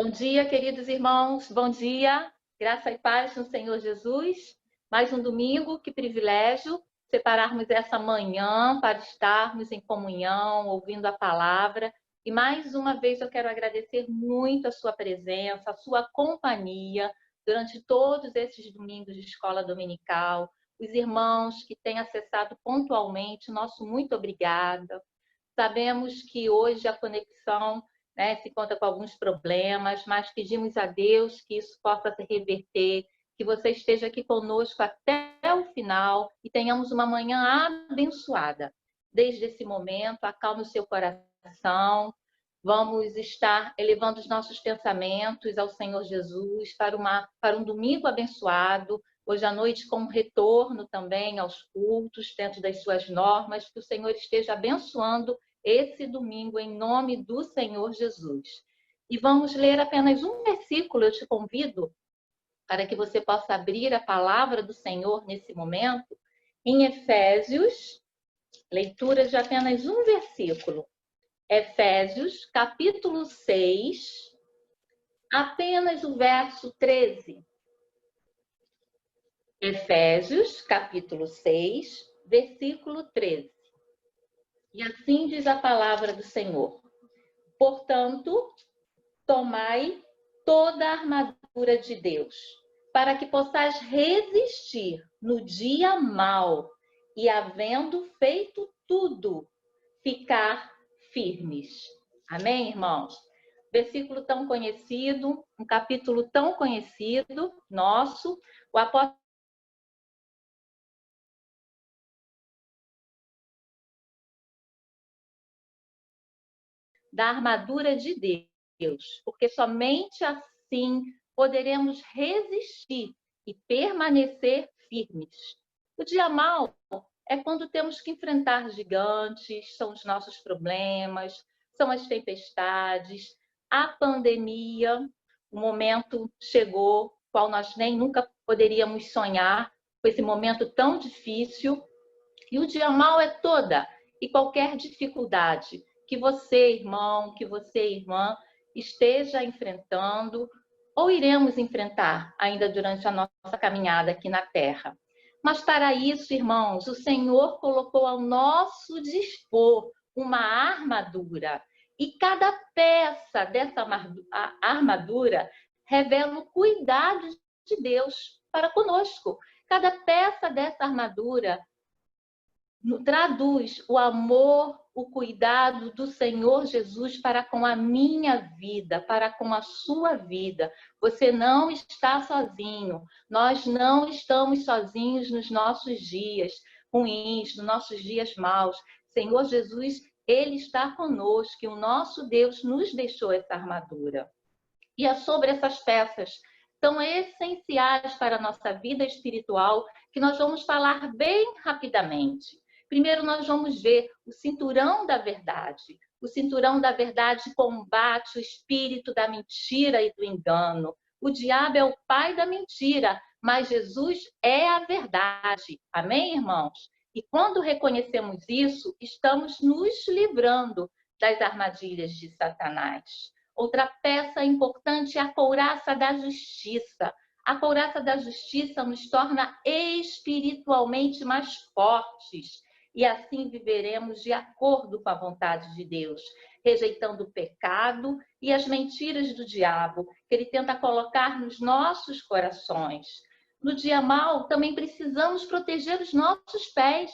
Bom dia, queridos irmãos. Bom dia. Graça e paz no Senhor Jesus. Mais um domingo, que privilégio separarmos essa manhã para estarmos em comunhão, ouvindo a palavra. E mais uma vez eu quero agradecer muito a sua presença, a sua companhia durante todos esses domingos de escola dominical. Os irmãos que têm acessado pontualmente, nosso muito obrigada. Sabemos que hoje a conexão, né, se conta com alguns problemas, mas pedimos a Deus que isso possa se reverter, que você esteja aqui conosco até o final e tenhamos uma manhã abençoada. Desde esse momento, acalme o seu coração. Vamos estar elevando os nossos pensamentos ao Senhor Jesus para um domingo abençoado. Hoje à noite, com um retorno também aos cultos, dentro das suas normas, que o Senhor esteja abençoando esse domingo, em nome do Senhor Jesus. E vamos ler apenas um versículo, eu te convido para que você possa abrir a palavra do Senhor nesse momento, em Efésios, leitura de apenas um versículo. Efésios, capítulo 6, apenas o verso 13. Efésios, capítulo 6, versículo 13. E assim diz a palavra do Senhor. Portanto, tomai toda a armadura de Deus, para que possais resistir no dia mau e, havendo feito tudo, ficar firmes. Amém, irmãos? Versículo tão conhecido, um capítulo tão conhecido, nosso, o apóstolo da armadura de Deus, porque somente assim poderemos resistir e permanecer firmes. O dia mau é quando temos que enfrentar gigantes, são os nossos problemas, são as tempestades, a pandemia, o momento chegou, qual nós nem nunca poderíamos sonhar, com esse momento tão difícil. E o dia mau é toda e qualquer dificuldade que você, irmão, que você, irmã, esteja enfrentando ou iremos enfrentar ainda durante a nossa caminhada aqui na Terra. Mas para isso, irmãos, o Senhor colocou ao nosso dispor uma armadura. E cada peça dessa armadura revela o cuidado de Deus para conosco. Cada peça dessa armadura traduz o amor, o cuidado do Senhor Jesus para com a minha vida, para com a sua vida. Você não está sozinho. Nós não estamos sozinhos nos nossos dias ruins, nos nossos dias maus. Senhor Jesus, Ele está conosco e o nosso Deus nos deixou essa armadura. E é sobre essas peças tão essenciais para a nossa vida espiritual que nós vamos falar bem rapidamente. Primeiro, nós vamos ver o cinturão da verdade. O cinturão da verdade combate o espírito da mentira e do engano. O diabo é o pai da mentira, mas Jesus é a verdade. Amém, irmãos? E quando reconhecemos isso, estamos nos livrando das armadilhas de Satanás. Outra peça importante é a couraça da justiça. A couraça da justiça nos torna espiritualmente mais fortes e assim viveremos de acordo com a vontade de Deus, rejeitando o pecado e as mentiras do diabo que ele tenta colocar nos nossos corações. No dia mau, também precisamos proteger os nossos pés.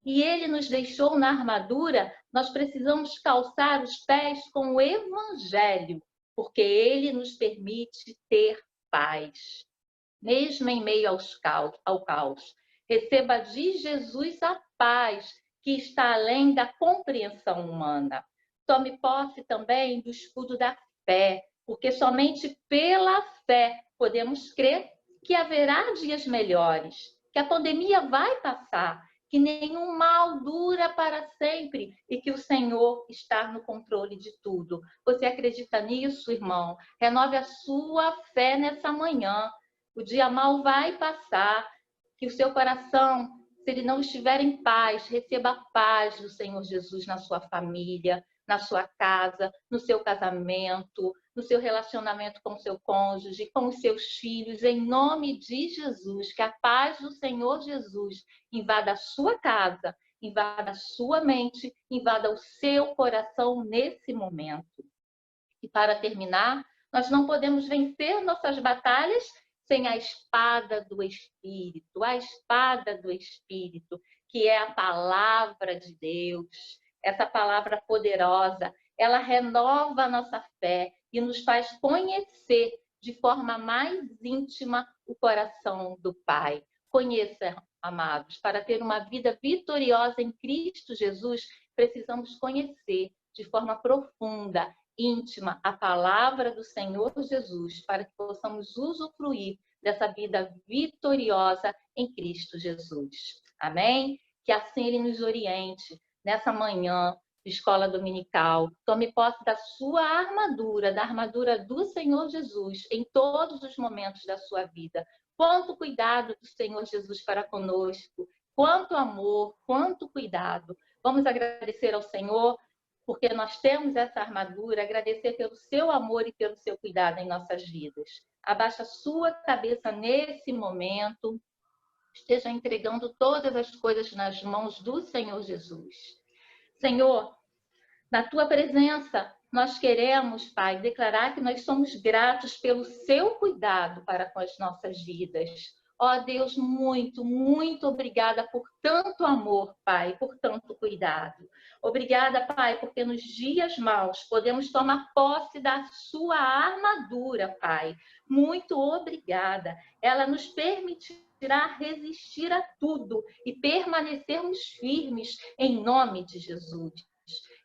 E ele nos deixou na armadura, nós precisamos calçar os pés com o Evangelho, porque ele nos permite ter paz, mesmo em meio ao caos. Receba de Jesus a paz que está além da compreensão humana. Tome posse também do escudo da fé, porque somente pela fé podemos crer que haverá dias melhores, que a pandemia vai passar, que nenhum mal dura para sempre e que o Senhor está no controle de tudo. Você acredita nisso, irmão? Renove a sua fé nessa manhã. O dia mau vai passar. Que o seu coração, se ele não estiver em paz, receba a paz do Senhor Jesus na sua família. na sua casa, no seu casamento, no seu relacionamento com o seu cônjuge, com os seus filhos, em nome de Jesus. Que a paz do Senhor Jesus invada a sua casa, invada a sua mente, invada o seu coração nesse momento. E para terminar, nós não podemos vencer nossas batalhas sem a espada do Espírito, a espada do Espírito, que é a palavra de Deus. Essa palavra poderosa, ela renova a nossa fé e nos faz conhecer de forma mais íntima o coração do Pai. Conheça, amados, para ter uma vida vitoriosa em Cristo Jesus, precisamos conhecer de forma profunda, íntima, a palavra do Senhor Jesus, para que possamos usufruir dessa vida vitoriosa em Cristo Jesus. Amém? Que assim Ele nos oriente nessa manhã de escola dominical. Tome posse da sua armadura, da armadura do Senhor Jesus, em todos os momentos da sua vida. Quanto cuidado do Senhor Jesus para conosco, quanto amor, quanto cuidado. Vamos agradecer ao Senhor, porque nós temos essa armadura, agradecer pelo seu amor e pelo seu cuidado em nossas vidas. Abaixa a sua cabeça nesse momento, esteja entregando todas as coisas nas mãos do Senhor Jesus. Senhor, na tua presença, nós queremos, Pai, declarar que nós somos gratos pelo seu cuidado para com as nossas vidas. Ó Deus, muito, muito obrigada por tanto amor, Pai, por tanto cuidado. Obrigada, Pai, porque nos dias maus podemos tomar posse da sua armadura, Pai. Muito obrigada. Ela nos permitirá resistir a tudo e permanecermos firmes em nome de Jesus.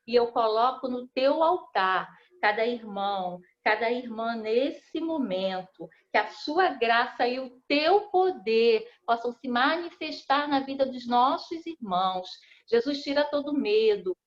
E eu coloco no teu altar cada irmão, cada irmã nesse momento, que a sua graça e o teu poder possam se manifestar na vida dos nossos irmãos. Jesus, tira todo medo,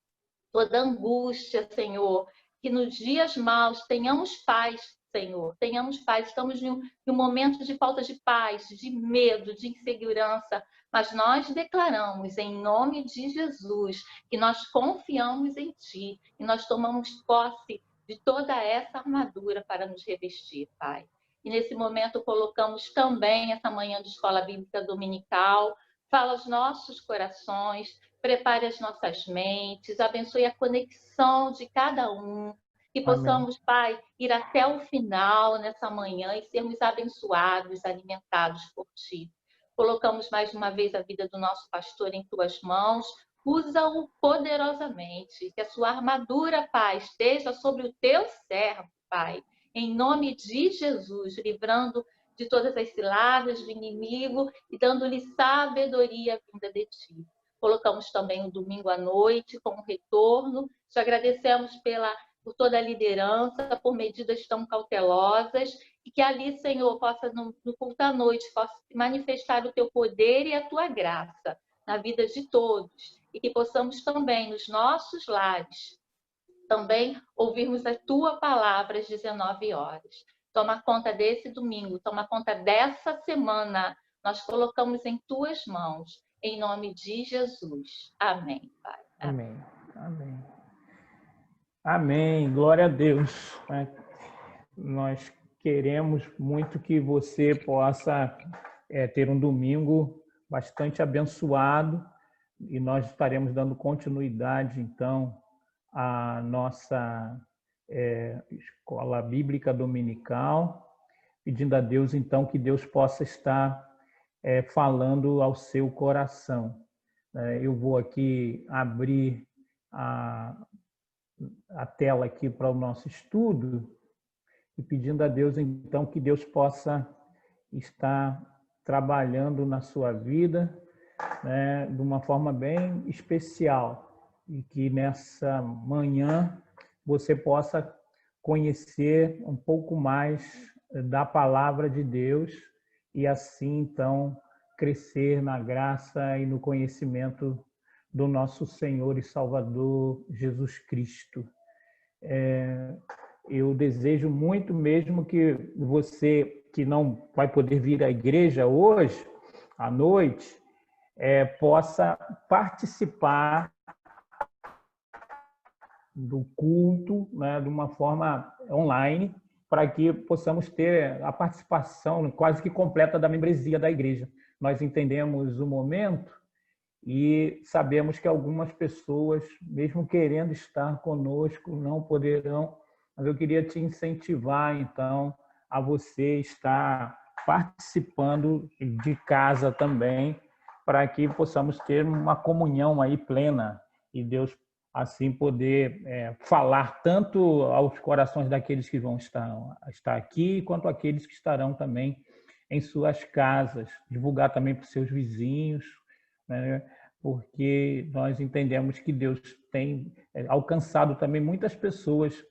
toda angústia, Senhor, que nos dias maus tenhamos paz, Senhor, tenhamos paz. Estamos em um momento de falta de paz, de medo, de insegurança, mas nós declaramos em nome de Jesus que nós confiamos em Ti e nós tomamos posse de toda essa armadura para nos revestir, Pai. E nesse momento colocamos também essa manhã de escola bíblica dominical, fala aos nossos corações, prepare as nossas mentes, abençoe a conexão de cada um, que possamos, Pai, ir até o final nessa manhã e sermos abençoados, alimentados por Ti. Colocamos mais uma vez a vida do nosso pastor em Tuas mãos, usa-o poderosamente, que a sua armadura, Pai, esteja sobre o Teu servo, Pai, em nome de Jesus, livrando de todas as ciladas do inimigo e dando-lhe sabedoria vinda de Ti. Colocamos também o domingo à noite com o retorno. Te agradecemos por toda a liderança, por medidas tão cautelosas, e que ali, Senhor, possa, no culto à noite, possa se manifestar o Teu poder e a Tua graça na vida de todos, e que possamos também, nos nossos lares, também ouvirmos a Tua palavra às 19 horas. Toma conta desse domingo, toma conta dessa semana. Nós colocamos em Tuas mãos, em nome de Jesus. Amém, Pai. Amém. Amém. Amém. Glória a Deus. Nós queremos muito que você possa ter um domingo bastante abençoado e nós estaremos dando continuidade, então, à nossa escola bíblica dominical, pedindo a Deus, então, que Deus possa estar falando ao seu coração. Eu vou aqui abrir a tela aqui para o nosso estudo e pedindo a Deus, então, que Deus possa estar trabalhando na sua vida, né, de uma forma bem especial e que nessa manhã você possa conhecer um pouco mais da palavra de Deus e assim, então, crescer na graça e no conhecimento do nosso Senhor e Salvador Jesus Cristo. Eu desejo muito mesmo que você, que não vai poder vir à igreja hoje, à noite, possa participar do culto, né, de uma forma online, para que possamos ter a participação quase que completa da membresia da igreja. Nós entendemos o momento e sabemos que algumas pessoas, mesmo querendo estar conosco, não poderão, mas eu queria te incentivar, então, a você estar participando de casa também, para que possamos ter uma comunhão aí plena e Deus assim poder falar tanto aos corações daqueles que vão estar aqui, quanto aqueles que estarão também em suas casas, divulgar também para os seus vizinhos, né? Porque nós entendemos que Deus tem alcançado também muitas pessoas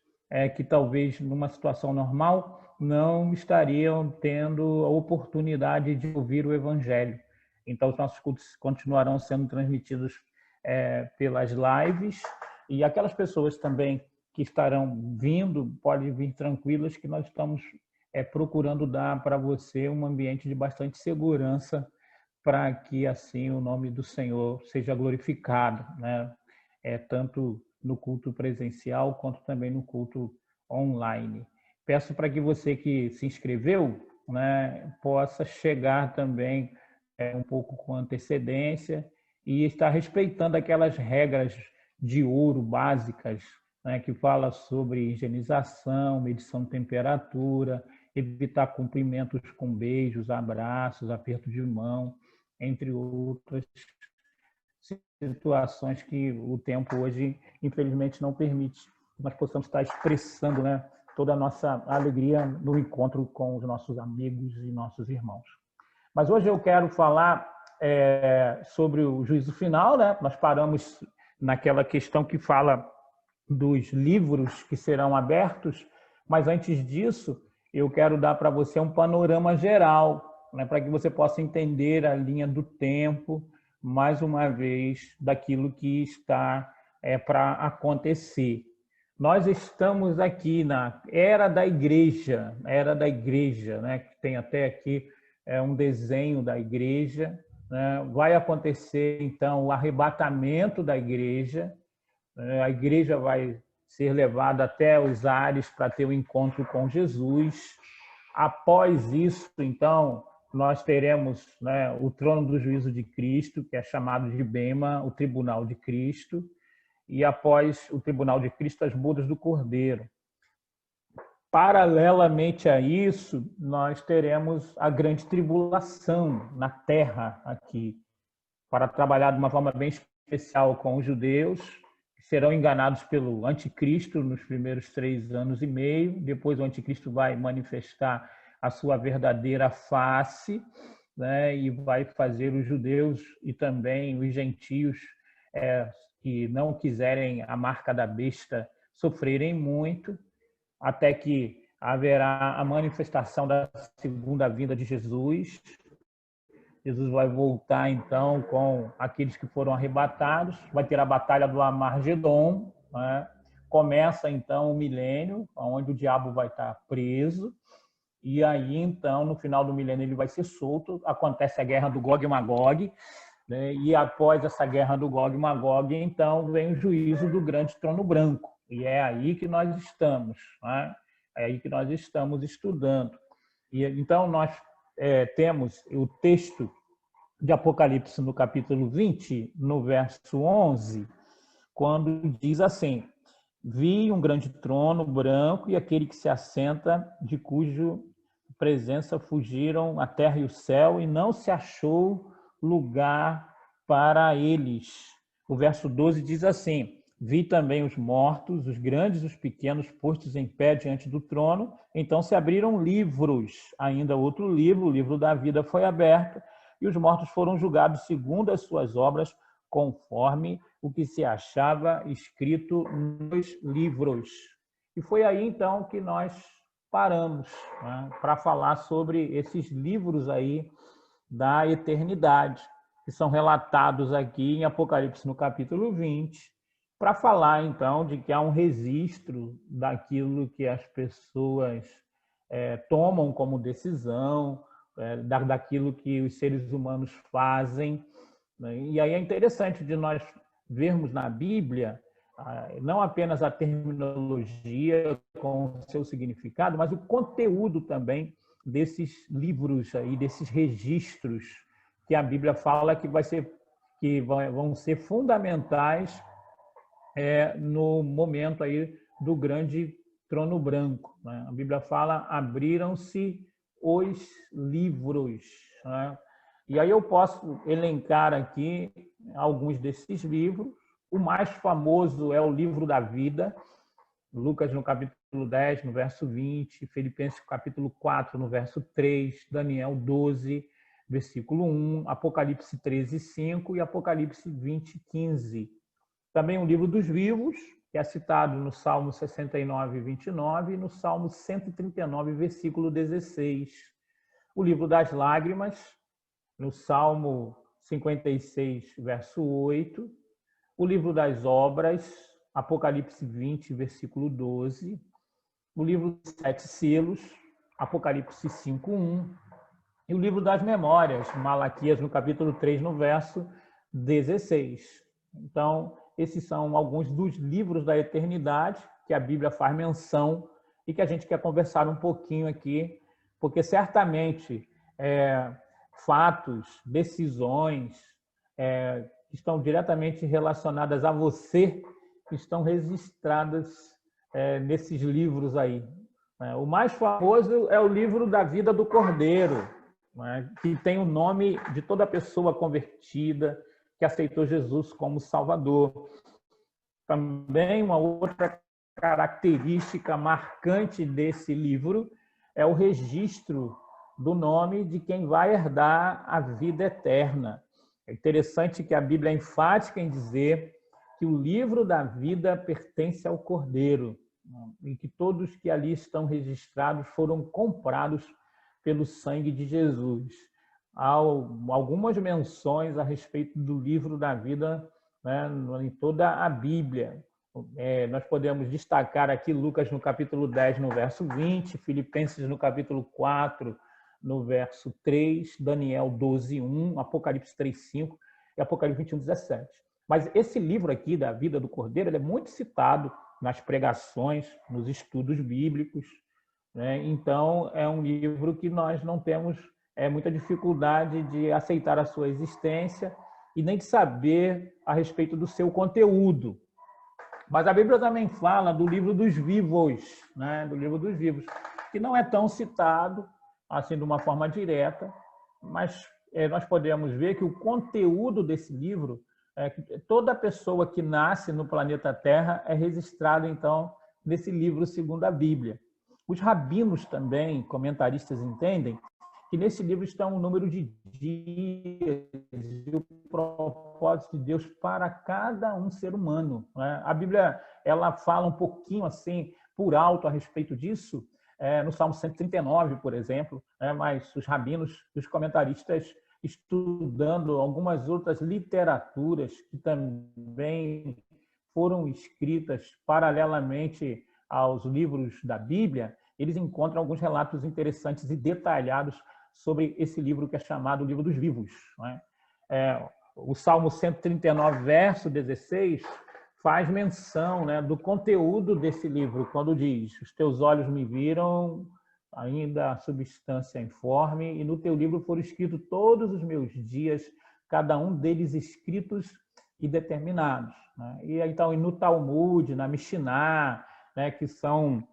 que talvez numa situação normal não estariam tendo a oportunidade de ouvir o Evangelho. Então, os nossos cultos continuarão sendo transmitidos pelas lives, e aquelas pessoas também que estarão vindo, podem vir tranquilas, que nós estamos procurando dar para você um ambiente de bastante segurança, para que assim o nome do Senhor seja glorificado, né? Tanto no culto presencial quanto também no culto online. Peço para que você que se inscreveu, né, possa chegar também um pouco com antecedência e estar respeitando aquelas regras de ouro básicas, né, que fala sobre higienização, medição de temperatura, evitar cumprimentos com beijos, abraços, aperto de mão, entre outras situações que o tempo hoje, infelizmente, não permite que nós possamos estar expressando, né, toda a nossa alegria no encontro com os nossos amigos e nossos irmãos. Mas hoje eu quero falar sobre o juízo final, né? Nós paramos naquela questão que fala dos livros que serão abertos, mas antes disso, eu quero dar para você um panorama geral, né, para que você possa entender a linha do tempo, mais uma vez, daquilo que está para acontecer. Nós estamos aqui na era da igreja, né, que tem até aqui um desenho da igreja, né? Vai acontecer, então, o arrebatamento da igreja, né? A igreja vai ser levada até os ares para ter o encontro com Jesus. Após isso, então, nós teremos, né, o trono do juízo de Cristo, que é chamado de Bema, o tribunal de Cristo, e após o tribunal de Cristo, as bodas do Cordeiro. Paralelamente a isso, nós teremos a grande tribulação na terra aqui, para trabalhar de uma forma bem especial com os judeus, que serão enganados pelo anticristo nos primeiros 3 anos e meio. Depois o anticristo vai manifestar a sua verdadeira face, né, e vai fazer os judeus e também os gentios que não quiserem a marca da besta sofrerem muito, até que haverá a manifestação da segunda vinda de Jesus. Jesus vai voltar, então, com aqueles que foram arrebatados. Vai ter a batalha do Armagedon, né? Começa, então, o milênio, onde o diabo vai estar preso. E aí, então, no final do milênio, ele vai ser solto. Acontece a guerra do Gog e Magog, né? E após essa guerra do Gog e Magog, então, vem o juízo do grande trono branco. E é aí que nós estamos, né? É aí que nós estamos estudando. E então, nós temos o texto de Apocalipse no capítulo 20, no verso 11, quando diz assim: vi um grande trono branco e aquele que se assenta, de cuja presença fugiram a terra e o céu, e não se achou lugar para eles. O verso 12 diz assim: vi também os mortos, os grandes e os pequenos, postos em pé diante do trono. Então se abriram livros, ainda outro livro, o livro da vida foi aberto, e os mortos foram julgados segundo as suas obras, conforme o que se achava escrito nos livros. E foi aí, então, que nós paramos, né, para falar sobre esses livros aí da eternidade, que são relatados aqui em Apocalipse, no capítulo 20, para falar, então, de que há um registro daquilo que as pessoas tomam como decisão, daquilo que os seres humanos fazem. E aí é interessante de nós vermos na Bíblia não apenas a terminologia com o seu significado, mas o conteúdo também desses livros aí, desses registros que a Bíblia fala que vão ser fundamentais no momento aí do grande trono branco, né? A Bíblia fala: abriram-se os livros, né? E aí eu posso elencar aqui alguns desses livros. O mais famoso é o livro da vida, Lucas no capítulo 10, no verso 20, Filipenses capítulo 4, no verso 3, Daniel 12, versículo 1, Apocalipse 13, 5 e Apocalipse 20, 15. Também o livro dos vivos, que é citado no Salmo 69, 29 e no Salmo 139, versículo 16. O livro das lágrimas, no Salmo 56, verso 8. O livro das obras, Apocalipse 20, versículo 12. O livro dos 7 selos, Apocalipse 5, 1. E o livro das memórias, Malaquias, no capítulo 3, no verso 16. Então, esses são alguns dos livros da eternidade que a Bíblia faz menção e que a gente quer conversar um pouquinho aqui, porque certamente fatos, decisões que estão diretamente relacionadas a você estão registradas nesses livros aí. O mais famoso é o livro da vida do Cordeiro, que tem o nome de toda pessoa convertida que aceitou Jesus como Salvador. Também uma outra característica marcante desse livro é o registro do nome de quem vai herdar a vida eterna. É interessante que a Bíblia é enfática em dizer que o livro da vida pertence ao Cordeiro, e que todos que ali estão registrados foram comprados pelo sangue de Jesus. Há algumas menções a respeito do livro da vida, né, em toda a Bíblia. Nós podemos destacar aqui Lucas no capítulo 10, no verso 20, Filipenses no capítulo 4, no verso 3, Daniel 12, 1, Apocalipse 3, 5 e Apocalipse 21, 17. Mas esse livro aqui da vida do Cordeiro, ele é muito citado nas pregações, nos estudos bíblicos, né? Então, é um livro que nós não temos muita dificuldade de aceitar a sua existência e nem de saber a respeito do seu conteúdo. Mas a Bíblia também fala do livro dos vivos, né? Do livro dos vivos, que não é tão citado assim de uma forma direta, mas nós podemos ver que o conteúdo desse livro, que toda pessoa que nasce no planeta Terra é registrada, então, nesse livro segundo a Bíblia. Os rabinos também, comentaristas, entendem que nesse livro está um número de dias e o propósito de Deus para cada um ser humano, né? A Bíblia ela fala um pouquinho assim, por alto, a respeito disso, no Salmo 139, por exemplo, mas os rabinos, os comentaristas, estudando algumas outras literaturas que também foram escritas paralelamente aos livros da Bíblia, eles encontram alguns relatos interessantes e detalhados sobre esse livro que é chamado o Livro dos Vivos, né? O Salmo 139, verso 16, faz menção, né, do conteúdo desse livro, quando diz: os teus olhos me viram, ainda a substância informe, e no teu livro foram escritos todos os meus dias, cada um deles escritos e determinados, né? E então, no Talmud, na Mishnah, né, que são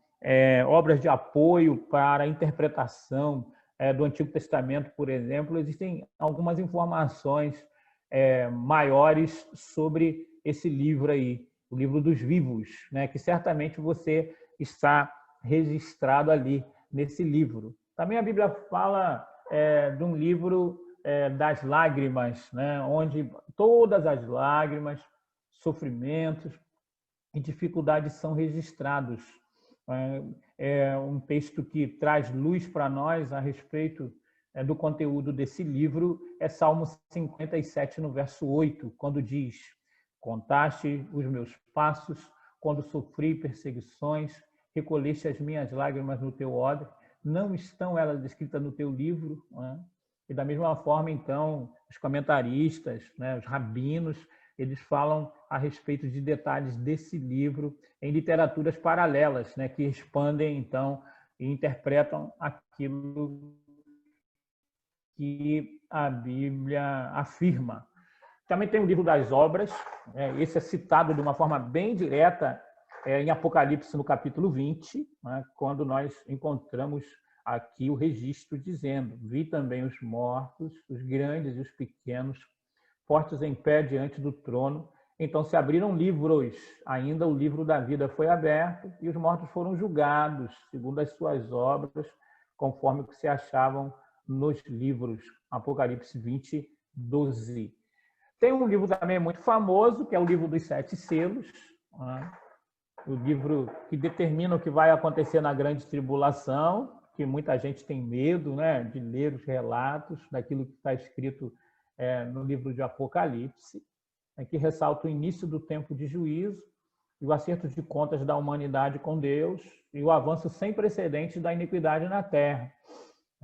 obras de apoio para a interpretação do Antigo Testamento, por exemplo, existem algumas informações maiores sobre esse livro aí, o Livro dos Vivos, né, que certamente você está registrado ali nesse livro. Também a Bíblia fala de um livro das lágrimas, né, onde todas as lágrimas, sofrimentos e dificuldades são registrados. É um texto que traz luz para nós a respeito do conteúdo desse livro, é Salmo 57, no verso 8, quando diz: contaste os meus passos, quando sofri perseguições, recolheste as minhas lágrimas no teu odre, não estão elas escritas no teu livro, né? E da mesma forma, então, os comentaristas, né, os rabinos, eles falam a respeito de detalhes desse livro em literaturas paralelas, né, que expandem, então, e interpretam aquilo que a Bíblia afirma. Também tem o livro das obras, esse é citado de uma forma bem direta em Apocalipse, no capítulo 20, né, quando nós encontramos aqui o registro dizendo: vi também os mortos, os grandes e os pequenos, postos em pé diante do trono. Então se abriram livros, ainda o livro da vida foi aberto, e os mortos foram julgados, segundo as suas obras, conforme o que se achavam nos livros. Apocalipse 20, 12. Tem um livro também muito famoso, que é o livro dos 7 selos, né? O livro que determina o que vai acontecer na grande tribulação, que muita gente tem medo, né, de ler os relatos daquilo que está escrito no livro de Apocalipse, que ressalta o início do tempo de juízo e o acerto de contas da humanidade com Deus e o avanço sem precedentes da iniquidade na terra.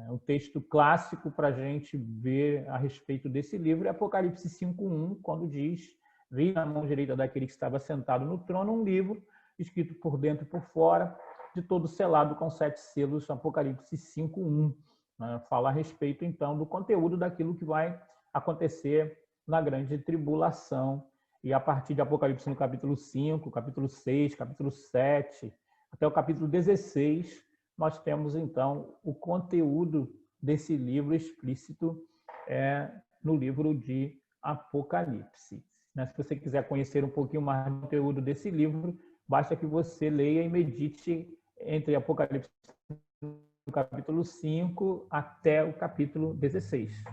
Um texto clássico para a gente ver a respeito desse livro é Apocalipse 5:1, quando diz: vi na mão direita daquele que estava sentado no trono um livro escrito por dentro e por fora, de todo selado com 7 selos. Apocalipse 5:1. Fala a respeito, então, do conteúdo daquilo que vai acontecer na grande tribulação. E a partir de Apocalipse no capítulo 5, capítulo 6, capítulo 7, até o capítulo 16, nós temos, então, o conteúdo desse livro explícito no livro de Apocalipse. Se você quiser conhecer um pouquinho mais do conteúdo desse livro, basta que você leia e medite entre Apocalipse do capítulo 5 até o capítulo 16.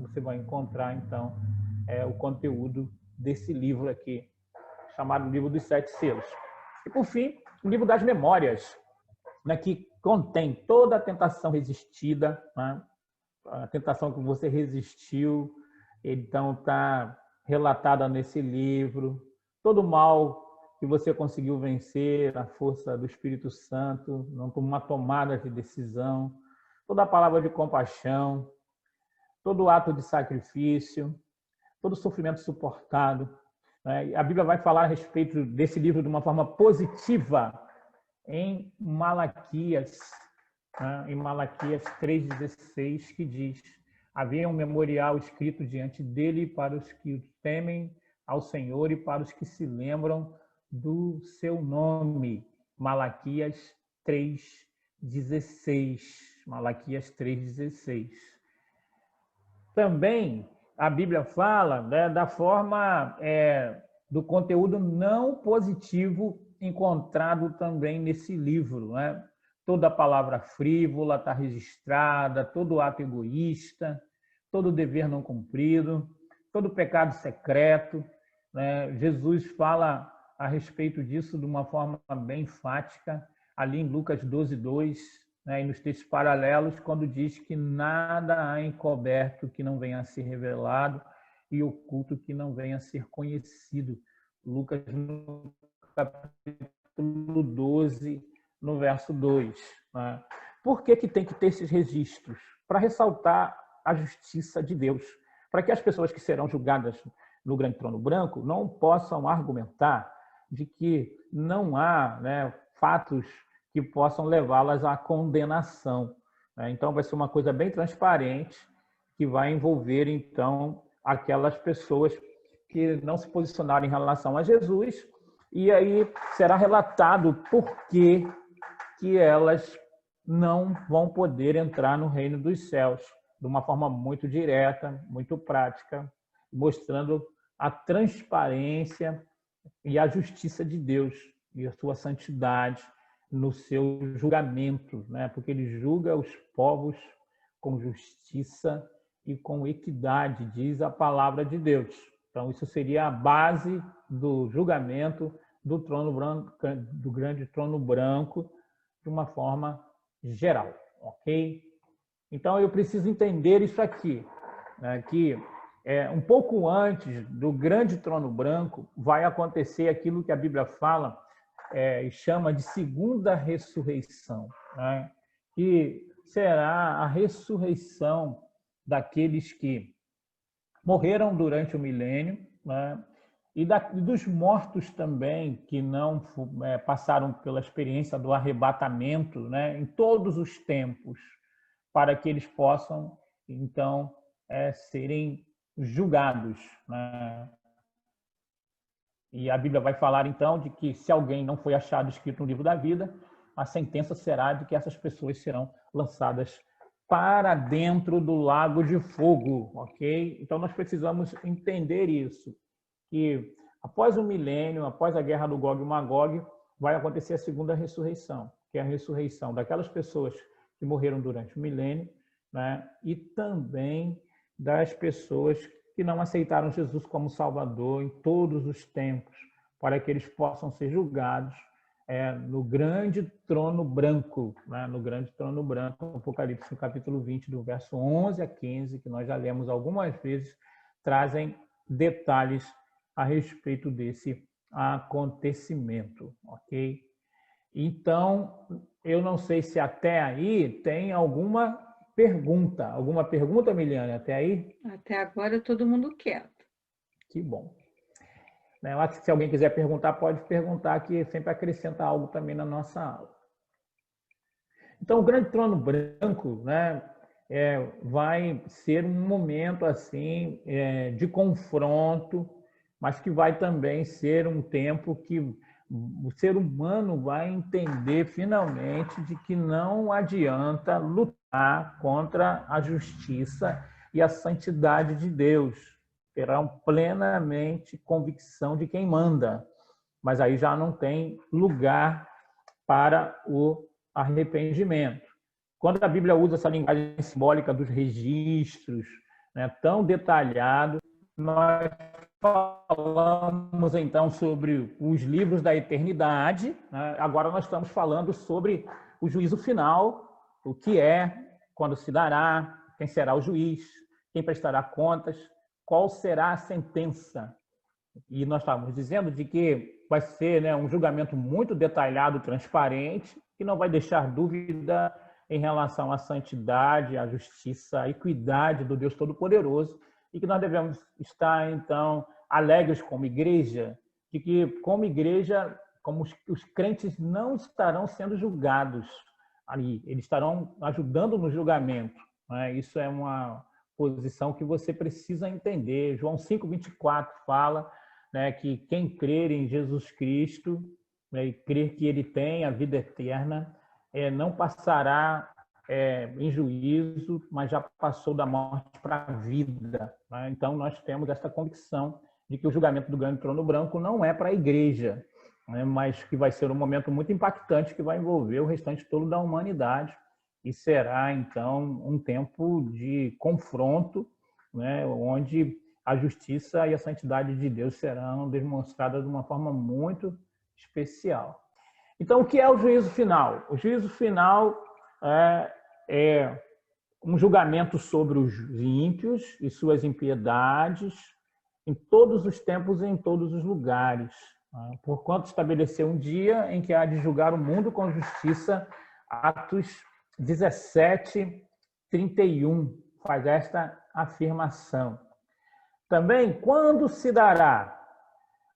Você vai encontrar, então, o conteúdo desse livro aqui, chamado Livro dos 7 Selos. E, por fim, o Livro das Memórias, que contém toda a tentação resistida, a tentação que você resistiu, então está relatada nesse livro, todo o mal que você conseguiu vencer na força do Espírito Santo, numa tomada de decisão, toda a palavra de compaixão, todo o ato de sacrifício, todo o sofrimento suportado. A Bíblia vai falar a respeito desse livro de uma forma positiva em Malaquias 3,16, que diz: havia um memorial escrito diante dele para os que temem ao Senhor e para os que se lembram do seu nome. Malaquias 3,16. Malaquias 3,16. Também a Bíblia fala da forma do conteúdo não positivo encontrado também nesse livro. Toda palavra frívola está registrada, todo ato egoísta, todo dever não cumprido, todo pecado secreto. Jesus fala a respeito disso de uma forma bem enfática, ali em Lucas 12:2, e nos textos paralelos, quando diz que nada há encoberto que não venha a ser revelado e oculto que não venha a ser conhecido. Lucas, no capítulo 12, no verso 2. Por que tem que ter esses registros? Para ressaltar a justiça de Deus, para que as pessoas que serão julgadas no grande trono branco não possam argumentar de que não há fatos que possam levá-las à condenação. Então, vai ser uma coisa bem transparente, que vai envolver, então, aquelas pessoas que não se posicionaram em relação a Jesus, e aí será relatado por que elas não vão poder entrar no reino dos céus, de uma forma muito direta, muito prática, mostrando a transparência e a justiça de Deus e a sua santidade no seu julgamento, porque ele julga os povos com justiça e com equidade, diz a palavra de Deus. Então, isso seria a base do julgamento do trono branco, do grande trono branco, de uma forma geral, ok? Então, eu preciso entender isso aqui, que um pouco antes do grande trono branco vai acontecer aquilo que a Bíblia fala e chama de segunda ressurreição, que será a ressurreição daqueles que morreram durante o milênio, E dos mortos também, que não passaram pela experiência do arrebatamento, né, em todos os tempos, para que eles possam, então, serem julgados, né? E a Bíblia vai falar, então, de que se alguém não foi achado escrito no livro da vida, a sentença será de que essas pessoas serão lançadas para dentro do lago de fogo, ok? Então, nós precisamos entender isso, que após o milênio, após a guerra do Gog e Magog, vai acontecer a segunda ressurreição, que é a ressurreição daquelas pessoas que morreram durante o milênio, né? E também das pessoas que não aceitaram Jesus como Salvador em todos os tempos, para que eles possam ser julgados no grande trono branco, né? No grande trono branco, Apocalipse, capítulo 20, do verso 11 a 15, que nós já lemos algumas vezes, trazem detalhes a respeito desse acontecimento, ok? Então, eu não sei se até aí tem alguma pergunta. Alguma pergunta, Miliane, até aí? Até agora todo mundo quieto. Que bom. Eu acho que se alguém quiser perguntar, pode perguntar, que sempre acrescenta algo também na nossa aula. Então, o grande trono branco, né, vai ser um momento assim de confronto, mas que vai também ser um tempo que o ser humano vai entender finalmente de que não adianta lutar contra a justiça e a santidade de Deus. Terão plenamente convicção de quem manda, mas aí já não tem lugar para o arrependimento. Quando a Bíblia usa essa linguagem simbólica dos registros, né, tão detalhado, nós falamos então sobre os livros da eternidade, né? Agora nós estamos falando sobre o juízo final, o que é, quando se dará, quem será o juiz, quem prestará contas, qual será a sentença. E nós estávamos dizendo de que vai ser, né, um julgamento muito detalhado, transparente, que não vai deixar dúvida em relação à santidade, à justiça, à equidade do Deus Todo-Poderoso, e que nós devemos estar, então, alegres como igreja, de que, como igreja, como os crentes não estarão sendo julgados ali, eles estarão ajudando no julgamento, né? Isso é uma posição que você precisa entender. João 5:24 fala, né, que quem crer em Jesus Cristo, né, e crer que ele tem a vida eterna, não passará em juízo, mas já passou da morte para a vida, né? Então, nós temos essa convicção de que o julgamento do grande trono branco não é para a igreja, né, mas que vai ser um momento muito impactante que vai envolver o restante todo da humanidade e será, então, um tempo de confronto, né, onde a justiça e a santidade de Deus serão demonstradas de uma forma muito especial. Então, o que é o juízo final? O juízo final é um julgamento sobre os ímpios e suas impiedades em todos os tempos e em todos os lugares, porquanto estabeleceu um dia em que há de julgar o mundo com justiça. Atos 17:31 faz esta afirmação. Também, quando se dará?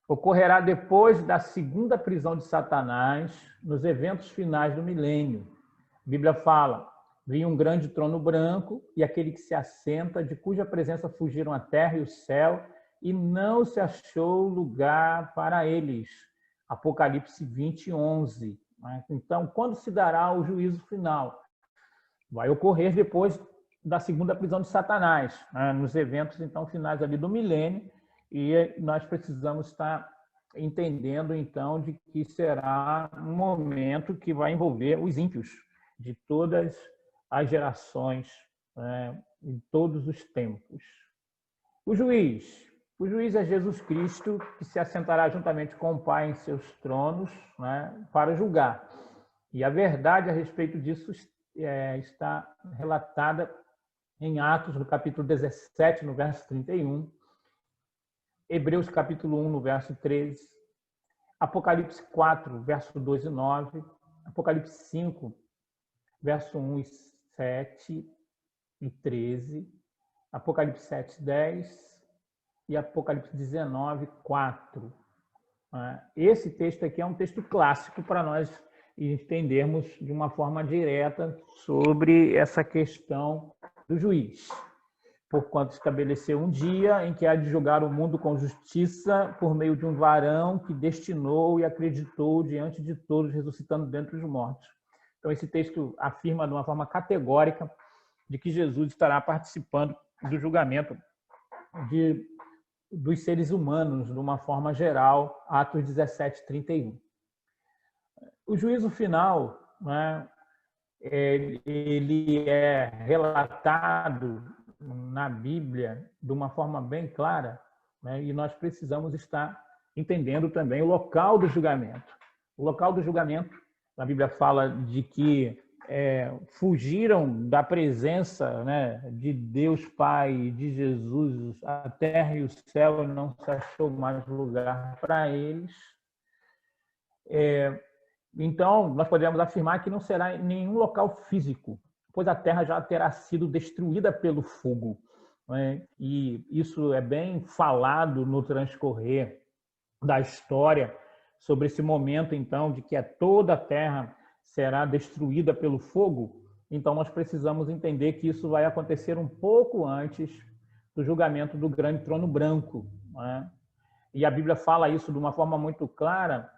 Ocorrerá depois da segunda prisão de Satanás, nos eventos finais do milênio. A Bíblia fala: vi um grande trono branco e aquele que se assenta, de cuja presença fugiram a terra e o céu, e não se achou lugar para eles. Apocalipse 20:11. Então, quando se dará o juízo final? Vai ocorrer depois da segunda prisão de Satanás, nos eventos então finais ali do milênio, e nós precisamos estar entendendo então de que será um momento que vai envolver os ímpios de todas as gerações, em todos os tempos. O juiz é Jesus Cristo, que se assentará juntamente com o Pai em seus tronos, para julgar. E a verdade a respeito disso está relatada em Atos, no capítulo 17, no verso 31, Hebreus, capítulo 1, no verso 13, Apocalipse 4, verso 2 e 9, Apocalipse 5, verso 1 e 7 e 13, Apocalipse 7, 10, e Apocalipse 19, 4. Esse texto aqui é um texto clássico para nós entendermos de uma forma direta sobre essa questão do juiz. Porquanto estabeleceu um dia em que há de julgar o mundo com justiça por meio de um varão que destinou e acreditou diante de todos, ressuscitando dentre os mortos. Então, esse texto afirma de uma forma categórica de que Jesus estará participando do julgamento dos seres humanos, de uma forma geral, Atos 17, 31. O juízo final, né, ele é relatado na Bíblia de uma forma bem clara, né, e nós precisamos estar entendendo também o local do julgamento. O local do julgamento, a Bíblia fala de que fugiram da presença, né, de Deus Pai, de Jesus, a terra e o céu, e não se achou mais lugar para eles. Então, nós podemos afirmar que não será em nenhum local físico, pois a terra já terá sido destruída pelo fogo, né? E isso é bem falado no transcorrer da história sobre esse momento, então, de que toda a terra será destruída pelo fogo. Então, nós precisamos entender que isso vai acontecer um pouco antes do julgamento do grande trono branco, né? E a Bíblia fala isso de uma forma muito clara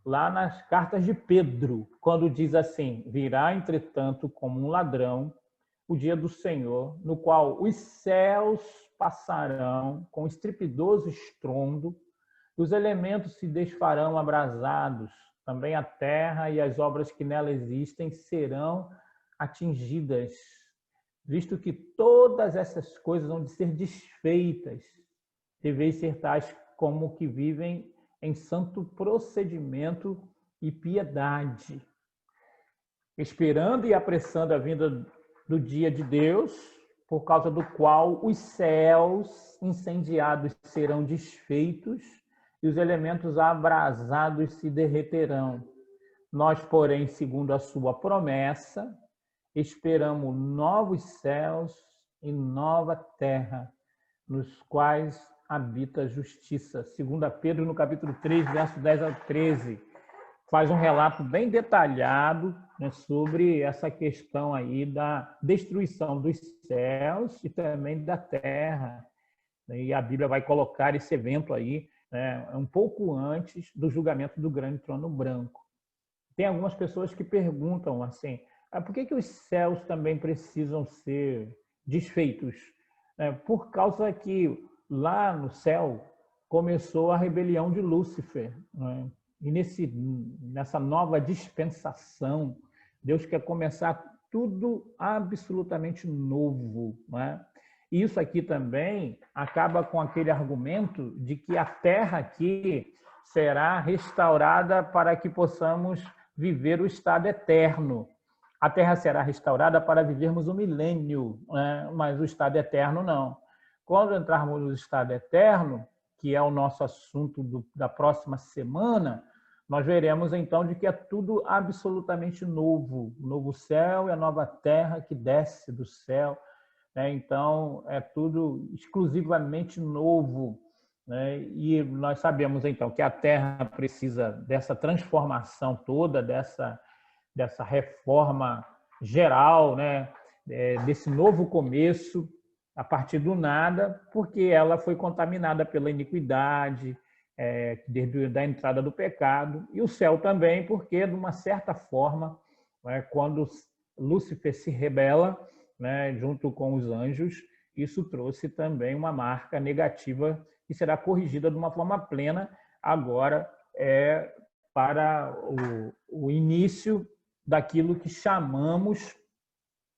lá nas cartas de Pedro, quando diz assim: virá, entretanto, como um ladrão o dia do Senhor, no qual os céus passarão com estripidoso estrondo, os elementos se desfarão abrasados, também a terra e as obras que nela existem serão atingidas, visto que todas essas coisas vão de ser desfeitas, deveis ser tais como que vivem em santo procedimento e piedade, esperando e apressando a vinda do dia de Deus, por causa do qual os céus incendiados serão desfeitos e os elementos abrasados se derreterão. Nós, porém, segundo a sua promessa, esperamos novos céus e nova terra, nos quais habita a justiça. 2 Pedro, no capítulo 3, verso 10 ao 13, faz um relato bem detalhado, né, sobre essa questão aí da destruição dos céus e também da terra. E a Bíblia vai colocar esse evento aí, né, um pouco antes do julgamento do grande trono branco. Tem algumas pessoas que perguntam assim: por que os céus também precisam ser desfeitos? Por causa que lá no céu começou a rebelião de Lúcifer, né? E nessa nova dispensação, Deus quer começar tudo absolutamente novo, né? E isso aqui também acaba com aquele argumento de que a terra aqui será restaurada para que possamos viver o estado eterno. A terra será restaurada para vivermos o milênio, né? Mas o estado eterno não. Quando entrarmos no estado eterno, que é o nosso assunto da próxima semana, nós veremos então de que é tudo absolutamente novo. O novo céu e a nova terra que desce do céu, né? Então, é tudo exclusivamente novo, né? E nós sabemos então que a terra precisa dessa transformação toda, dessa reforma geral, né? Desse novo começo, a partir do nada, porque ela foi contaminada pela iniquidade, desde a entrada do pecado, e o céu também, porque, de uma certa forma, quando Lúcifer se rebela, né, junto com os anjos, isso trouxe também uma marca negativa que será corrigida de uma forma plena agora para o início daquilo que chamamos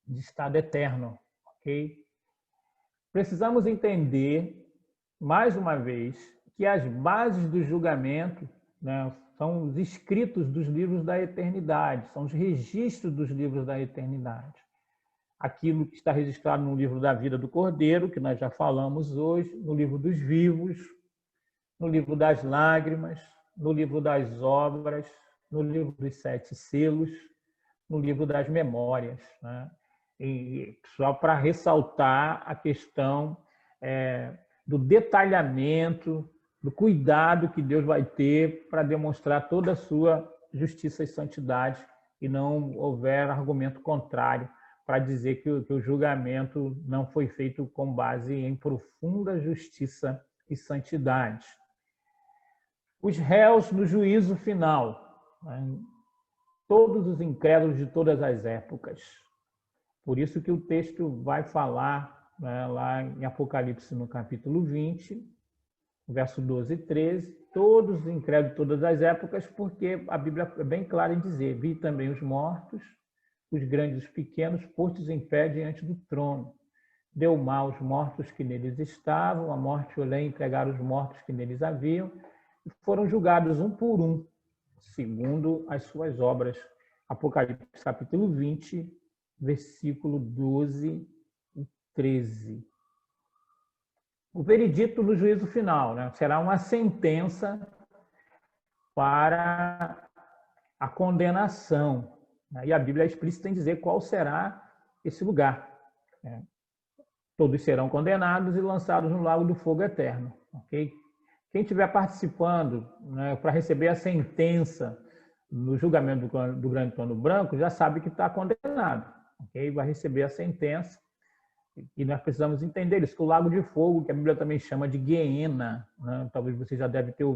de estado eterno, ok? Precisamos entender, mais uma vez, que as bases do julgamento, né, são os escritos dos livros da eternidade, são os registros dos livros da eternidade. Aquilo que está registrado no livro da vida do Cordeiro, que nós já falamos hoje, no livro dos vivos, no livro das lágrimas, no livro das obras, no livro dos 7 selos, no livro das memórias, né? E só para ressaltar a questão do detalhamento, do cuidado que Deus vai ter para demonstrar toda a sua justiça e santidade, e não houver argumento contrário para dizer que o julgamento não foi feito com base em profunda justiça e santidade. Os réus no juízo final, né? Todos os incrédulos de todas as épocas. Por isso que o texto vai falar, né, lá em Apocalipse, no capítulo 20, verso 12 e 13, todos os incrédulos de todas as épocas, porque a Bíblia é bem clara em dizer: vi também os mortos, os grandes e os pequenos, postos em pé diante do trono. Deu mal aos mortos que neles estavam, a morte olhei e entregaram os mortos que neles haviam, e foram julgados um por um, segundo as suas obras. Apocalipse capítulo 20, versículo 12 e 13. O veredito no juízo final, né, será uma sentença para a condenação. E a Bíblia é explícita em dizer qual será esse lugar. Todos serão condenados e lançados no lago do fogo eterno. Okay? Quem estiver participando, né, para receber a sentença no julgamento do grande trono branco já sabe que está condenado. Okay? Vai receber a sentença. E nós precisamos entender isso, que o lago de fogo, que a Bíblia também chama de Guiena, né? Talvez você já deve ter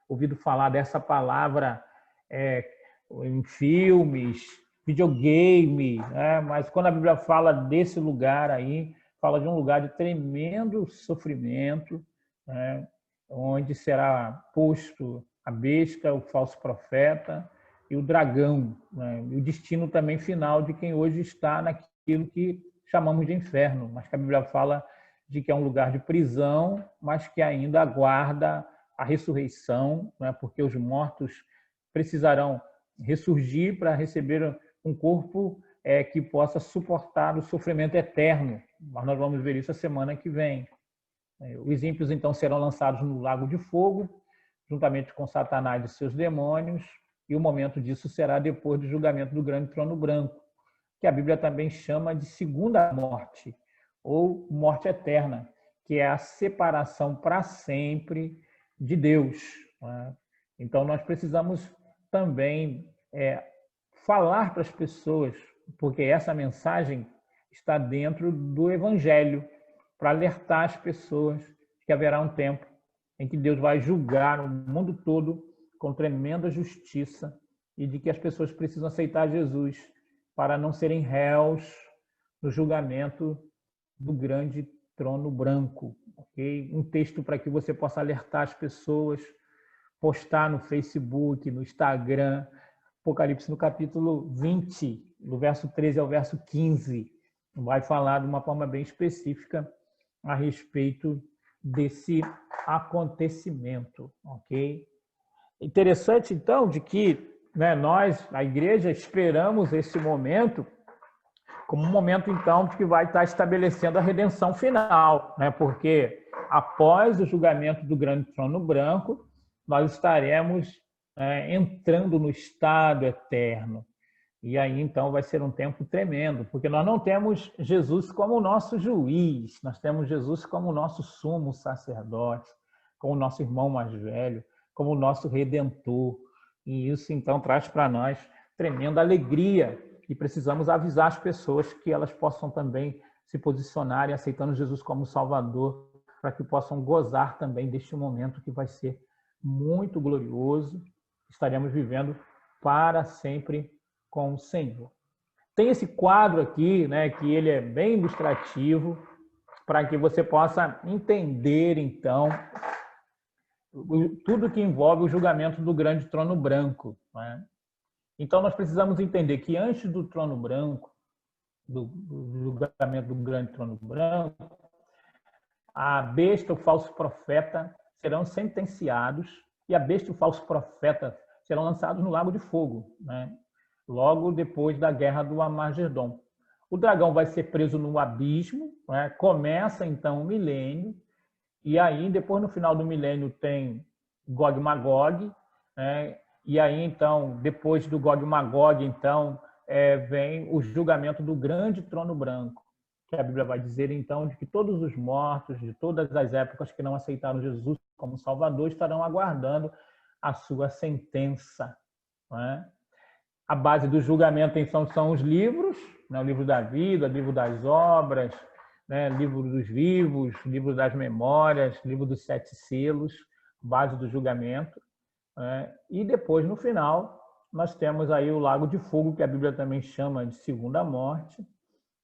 ouvido falar dessa palavra em filmes, videogame, né? Mas quando a Bíblia fala desse lugar aí, fala de um lugar de tremendo sofrimento, né? Onde será posto a besta, o falso profeta e o dragão, né? E o destino também final de quem hoje está naquilo que chamamos de inferno, mas que a Bíblia fala de que é um lugar de prisão, mas que ainda aguarda a ressurreição, né? Porque os mortos precisarão ressurgir para receber um corpo que possa suportar o sofrimento eterno. Mas nós vamos ver isso a semana que vem. Os ímpios, então, serão lançados no lago de fogo, juntamente com Satanás e seus demônios, e o momento disso será depois do julgamento do grande trono branco, que a Bíblia também chama de segunda morte, ou morte eterna, que é a separação para sempre de Deus. Então, nós precisamos também falar para as pessoas, porque essa mensagem está dentro do Evangelho, para alertar as pessoas que haverá um tempo em que Deus vai julgar o mundo todo com tremenda justiça e de que as pessoas precisam aceitar Jesus para não serem réus no julgamento do grande trono branco. Okay? Um texto para que você possa alertar as pessoas, postar no Facebook, no Instagram, Apocalipse no capítulo 20, do verso 13 ao verso 15, vai falar de uma forma bem específica a respeito desse acontecimento, ok? Interessante, então, de que nós, a igreja, esperamos esse momento como um momento, então, que vai estar estabelecendo a redenção final, né? Porque após o julgamento do grande trono branco, nós estaremos entrando no estado eterno. E aí, então, vai ser um tempo tremendo, porque nós não temos Jesus como o nosso juiz, nós temos Jesus como o nosso sumo sacerdote, como o nosso irmão mais velho, como o nosso redentor. E isso, então, traz para nós tremenda alegria. E precisamos avisar as pessoas que elas possam também se posicionarem aceitando Jesus como Salvador, para que possam gozar também deste momento que vai ser muito glorioso. Estaremos vivendo para sempre com o Senhor. Tem esse quadro aqui, né, que ele é bem ilustrativo, para que você possa entender, então, tudo que envolve o julgamento do grande trono branco. Né? Então, nós precisamos entender que antes do trono branco, do julgamento do grande trono branco, a besta, o falso profeta, serão sentenciados, e a besta e o falso profeta serão lançados no lago de fogo, né? Logo depois da guerra do Armagedon. O dragão vai ser preso no abismo, né? Começa então o milênio, e aí depois no final do milênio tem Gog e Magog, né? E aí então depois do Gog e Magog então vem o julgamento do grande trono branco, que a Bíblia vai dizer, então, de que todos os mortos de todas as épocas que não aceitaram Jesus como Salvador estarão aguardando a sua sentença. Não é? A base do julgamento, então, são os livros, né? O livro da vida, o livro das obras, né? Livro dos vivos, livro das memórias, livro dos 7 selos, base do julgamento. Né? E depois, no final, nós temos aí o lago de fogo, que a Bíblia também chama de segunda morte,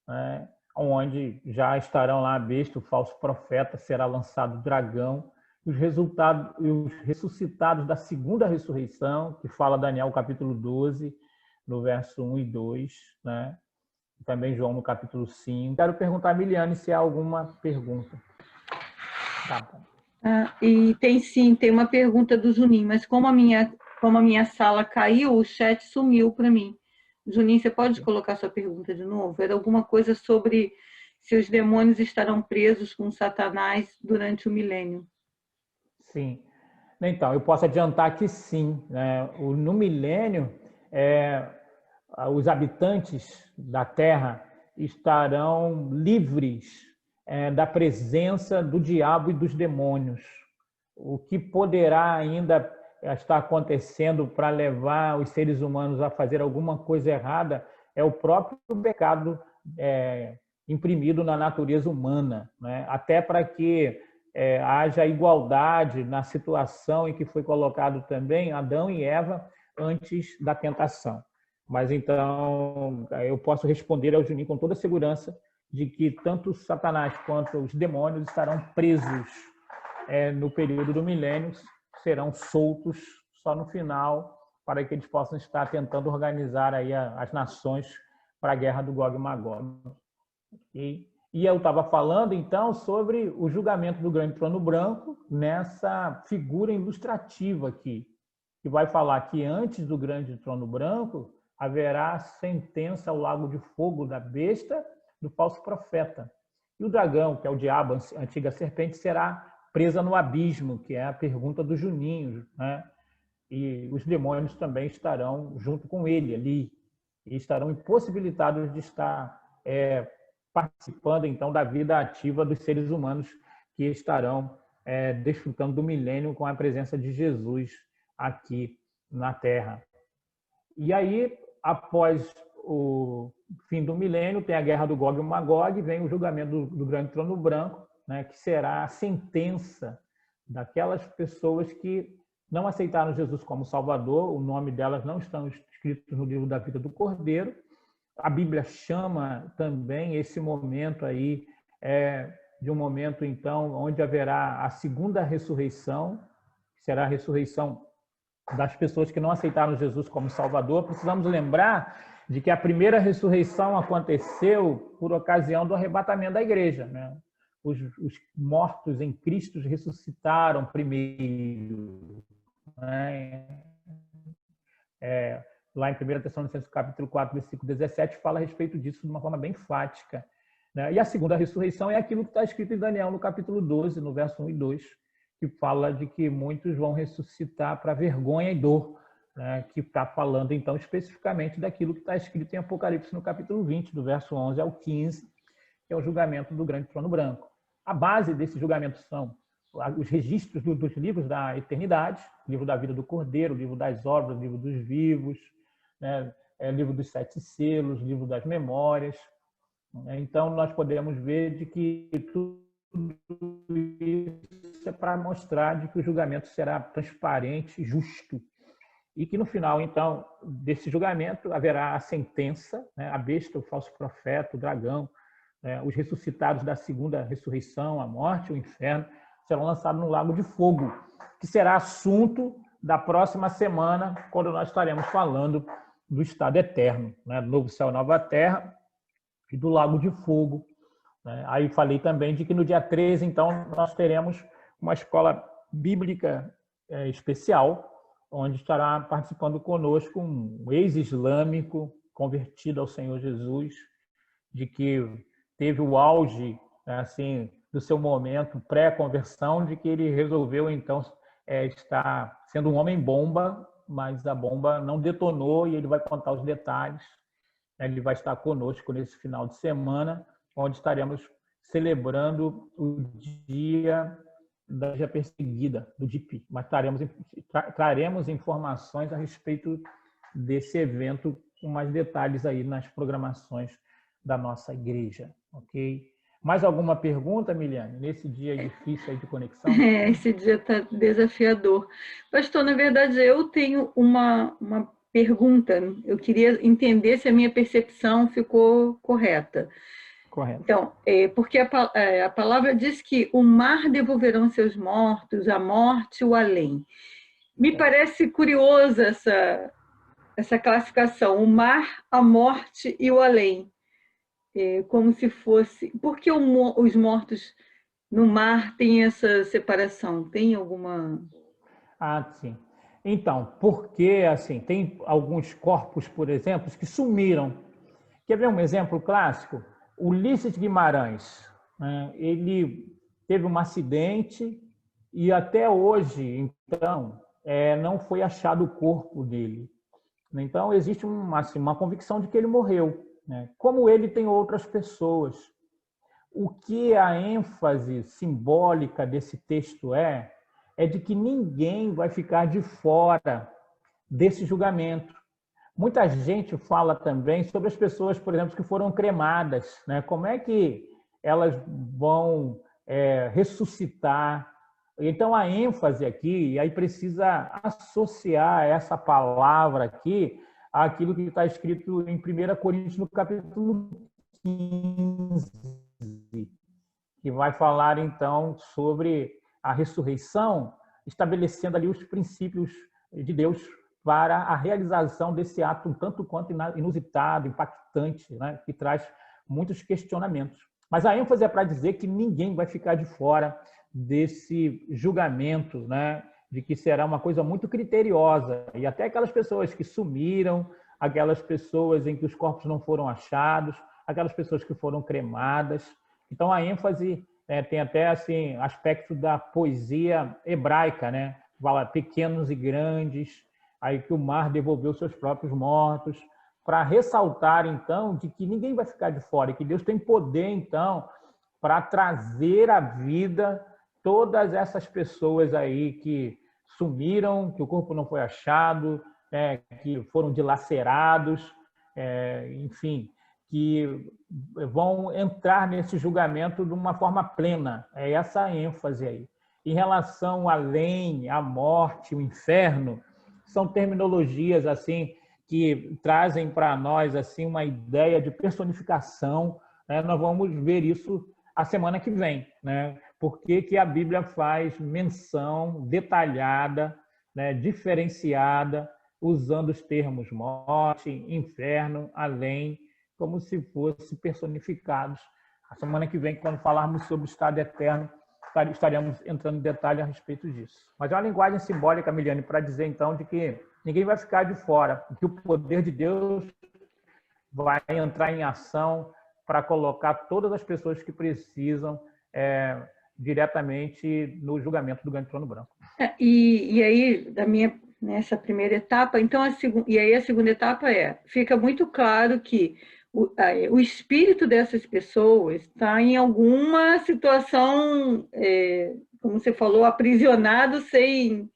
né? Onde já estarão lá a besta, o falso profeta, será lançado o dragão, os resultados e os ressuscitados da segunda ressurreição, que fala Daniel capítulo 12, no verso 1 e 2, né? Também João no capítulo 5. Quero perguntar a Miliane se há alguma pergunta. Tá. E tem sim, tem uma pergunta do Juninho, mas como a minha sala caiu, o chat sumiu para mim. Juninho, você pode colocar sua pergunta de novo? Era alguma coisa sobre se os demônios estarão presos com Satanás durante o milênio. Sim. Então, eu posso adiantar que sim. Né? No milênio, os habitantes da Terra estarão livres da presença do diabo e dos demônios. O que poderá ainda estar acontecendo para levar os seres humanos a fazer alguma coisa errada é o próprio pecado imprimido na natureza humana, né? Até para que haja igualdade na situação em que foi colocado também Adão e Eva antes da tentação. Mas então eu posso responder ao Juninho com toda segurança de que tanto Satanás quanto os demônios estarão presos no período do milênio, serão soltos só no final, para que eles possam estar tentando organizar aí as nações para a guerra do Gog e Magog. E eu estava falando, então, sobre o julgamento do grande trono branco nessa figura ilustrativa aqui, que vai falar que antes do grande trono branco haverá sentença ao lago de fogo da besta, do falso profeta. E o dragão, que é o diabo, a antiga serpente, será presa no abismo, que é a pergunta do Juninho, né? E os demônios também estarão junto com ele ali, e estarão impossibilitados de estar participando, então, da vida ativa dos seres humanos que estarão desfrutando do milênio com a presença de Jesus aqui na Terra. E aí, após o fim do milênio, tem a guerra do Gog e Magog, vem o julgamento do grande trono branco, né, que será a sentença daquelas pessoas que não aceitaram Jesus como Salvador, o nome delas não estão escritos no livro da vida do Cordeiro. A Bíblia chama também esse momento aí de um momento, então, onde haverá a segunda ressurreição, que será a ressurreição das pessoas que não aceitaram Jesus como Salvador. Precisamos lembrar de que a primeira ressurreição aconteceu por ocasião do arrebatamento da igreja, né? Os mortos em Cristo ressuscitaram primeiro, né? Lá em 1 Tessalonicenses, capítulo 4, versículo 17, fala a respeito disso de uma forma bem enfática, né? E a segunda ressurreição é aquilo que está escrito em Daniel, no capítulo 12, no verso 1 e 2, que fala de que muitos vão ressuscitar para vergonha e dor, né? Que está falando, então, especificamente daquilo que está escrito em Apocalipse, no capítulo 20, do verso 11 ao 15, que é o julgamento do grande trono branco. A base desse julgamento são os registros dos livros da eternidade, livro da vida do Cordeiro, livro das obras, livro dos vivos, né? Livro dos 7 selos, livro das memórias. Então, nós podemos ver de que tudo isso é para mostrar de que o julgamento será transparente, justo, e que no final, então, desse julgamento haverá a sentença, né? A besta, o falso profeta, o dragão, os ressuscitados da segunda ressurreição, a morte, o inferno, serão lançados no lago de fogo, que será assunto da próxima semana, quando nós estaremos falando do estado eterno, né? Do novo céu, nova terra, e do lago de fogo. Aí falei também de que no dia 13, então, nós teremos uma escola bíblica especial, onde estará participando conosco um ex-islâmico convertido ao Senhor Jesus, de que teve o auge, assim, do seu momento pré-conversão, de que ele resolveu, então, estar sendo um homem-bomba, mas a bomba não detonou e ele vai contar os detalhes. Ele vai estar conosco nesse final de semana, onde estaremos celebrando o dia da Igreja Perseguida, do DIP. Mas traremos informações a respeito desse evento com mais detalhes aí nas programações da nossa igreja, ok? Mais alguma pergunta, Miliane, nesse dia difícil aí de conexão? Esse dia está desafiador. Pastor, na verdade, eu tenho uma pergunta. Eu queria entender se a minha percepção ficou correta. Correto. Então, porque a palavra diz que o mar devolverão seus mortos, a morte o além. Me parece curiosa essa classificação, o mar, a morte e o além. Como se fosse... Por que os mortos no mar têm essa separação? Tem alguma... Sim. Então, porque assim, tem alguns corpos, por exemplo, que sumiram. Quer ver um exemplo clássico? Ulisses Guimarães, né? Ele teve um acidente e até hoje, então, não foi achado o corpo dele. Então, existe uma convicção de que ele morreu, né? Como ele tem outras pessoas. O que a ênfase simbólica desse texto é de que ninguém vai ficar de fora desse julgamento. Muita gente fala também sobre as pessoas, por exemplo, que foram cremadas, né? Como é que elas vão ressuscitar? Então, a ênfase aqui, e aí precisa associar essa palavra aqui àquilo que está escrito em 1 Coríntios, no capítulo 15, que vai falar, então, sobre a ressurreição, estabelecendo ali os princípios de Deus para a realização desse ato um tanto quanto inusitado, impactante, né? Que traz muitos questionamentos. Mas a ênfase é para dizer que ninguém vai ficar de fora desse julgamento, né? De que será uma coisa muito criteriosa. E até aquelas pessoas que sumiram, aquelas pessoas em que os corpos não foram achados, aquelas pessoas que foram cremadas. Então, a ênfase tem até assim, aspecto da poesia hebraica, né? Fala pequenos e grandes, aí que o mar devolveu seus próprios mortos, para ressaltar, então, de que ninguém vai ficar de fora, e que Deus tem poder, então, para trazer à vida todas essas pessoas aí que sumiram, que o corpo não foi achado, que foram dilacerados, enfim, que vão entrar nesse julgamento de uma forma plena. É essa a ênfase aí. Em relação ao além, à morte, o inferno, são terminologias assim que trazem para nós assim uma ideia de personificação, né? Nós vamos ver isso a semana que vem, né? Porque que a Bíblia faz menção detalhada, né, diferenciada, usando os termos morte, inferno, além, como se fossem personificados. A semana que vem, quando falarmos sobre o estado eterno, estaremos entrando em detalhe a respeito disso. Mas é uma linguagem simbólica, Miliane, para dizer, então, de que ninguém vai ficar de fora, que o poder de Deus vai entrar em ação para colocar todas as pessoas que precisam diretamente no julgamento do grande trono branco. E aí, nessa primeira etapa, então, a segunda etapa fica muito claro que o espírito dessas pessoas está em alguma situação, como você falou, aprisionado, sem...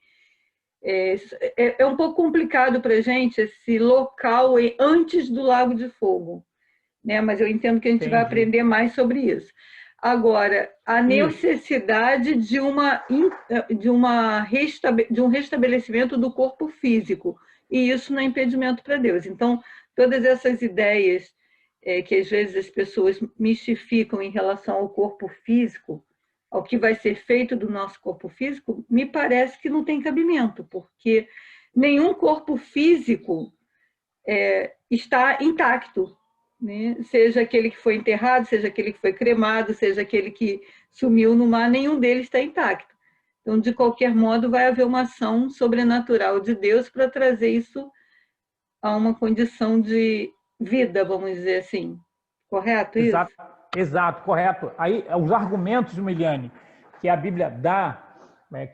É um pouco complicado para a gente esse local antes do Lago de Fogo, né? Mas eu entendo que a gente vai aprender mais sobre isso. Agora, a necessidade de um restabelecimento do corpo físico, e isso não é impedimento para Deus. Então, todas essas ideias que às vezes as pessoas mistificam em relação ao corpo físico, ao que vai ser feito do nosso corpo físico, me parece que não tem cabimento, porque nenhum corpo físico está intacto, né? Seja aquele que foi enterrado, seja aquele que foi cremado, seja aquele que sumiu no mar, nenhum deles está intacto. Então, de qualquer modo, vai haver uma ação sobrenatural de Deus para trazer isso a uma condição de vida, vamos dizer assim. Correto isso? Exato, correto. Aí, os argumentos, Miliane, que a Bíblia dá,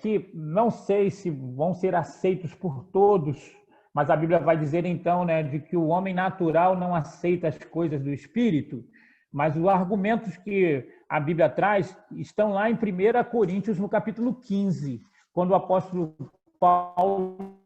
que não sei se vão ser aceitos por todos, mas a Bíblia vai dizer, então, né, de que o homem natural não aceita as coisas do Espírito. Mas os argumentos que a Bíblia traz estão lá em 1 Coríntios, no capítulo 15, quando o apóstolo Paulo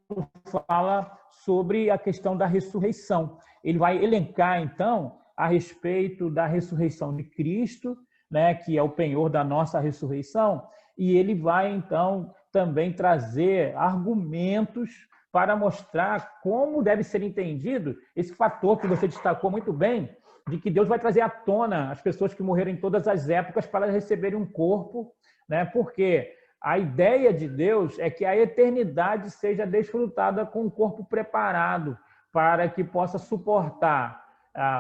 fala sobre a questão da ressurreição. Ele vai elencar, então, a respeito da ressurreição de Cristo, né, que é o penhor da nossa ressurreição, e ele vai, então, também trazer argumentos para mostrar como deve ser entendido esse fator que você destacou muito bem, de que Deus vai trazer à tona as pessoas que morreram em todas as épocas para receberem um corpo, né? Porque a ideia de Deus é que a eternidade seja desfrutada com um corpo preparado para que possa suportar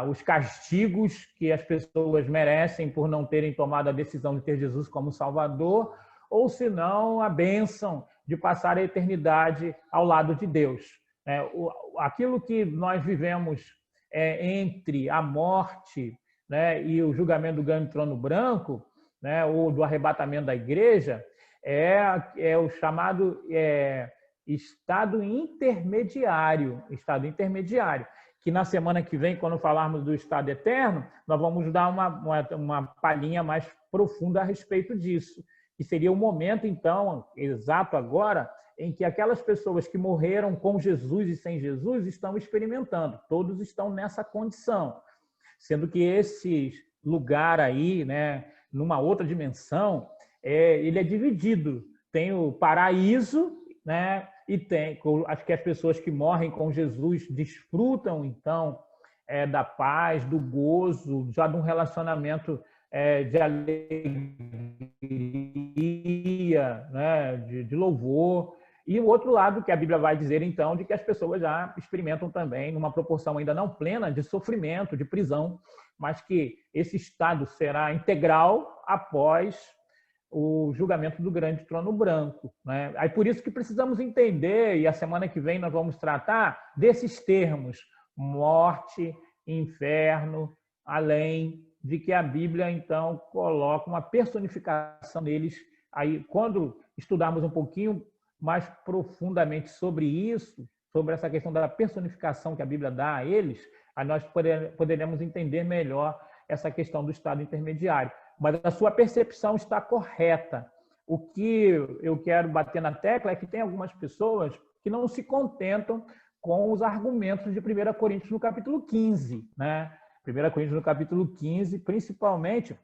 os castigos que as pessoas merecem por não terem tomado a decisão de ter Jesus como Salvador, ou se não, a bênção de passar a eternidade ao lado de Deus. Aquilo que nós vivemos entre a morte, né, e o julgamento do grande trono branco, né, ou do arrebatamento da igreja, é o chamado estado intermediário, que na semana que vem, quando falarmos do estado eterno, nós vamos dar uma palhinha mais profunda a respeito disso, que seria o momento, então, exato agora, em que aquelas pessoas que morreram com Jesus e sem Jesus estão experimentando. Todos estão nessa condição. Sendo que esse lugar aí, né, numa outra dimensão, ele é dividido. Tem o paraíso, né, e tem, acho que as pessoas que morrem com Jesus desfrutam, então, da paz, do gozo, já de um relacionamento de alegria, né, de louvor. E o outro lado que a Bíblia vai dizer, então, de que as pessoas já experimentam também, numa proporção ainda não plena, de sofrimento, de prisão, mas que esse estado será integral após o julgamento do grande trono branco, né? Aí por isso que precisamos entender, e a semana que vem nós vamos tratar desses termos, morte, inferno, além de que a Bíblia, então, coloca uma personificação deles. Aí, quando estudarmos um pouquinho mais profundamente sobre isso, sobre essa questão da personificação que a Bíblia dá a eles, aí nós poderemos entender melhor essa questão do estado intermediário. Mas a sua percepção está correta. O que eu quero bater na tecla é que tem algumas pessoas que não se contentam com os argumentos de 1 Coríntios no capítulo 15, né? 1 Coríntios no capítulo 15, principalmente,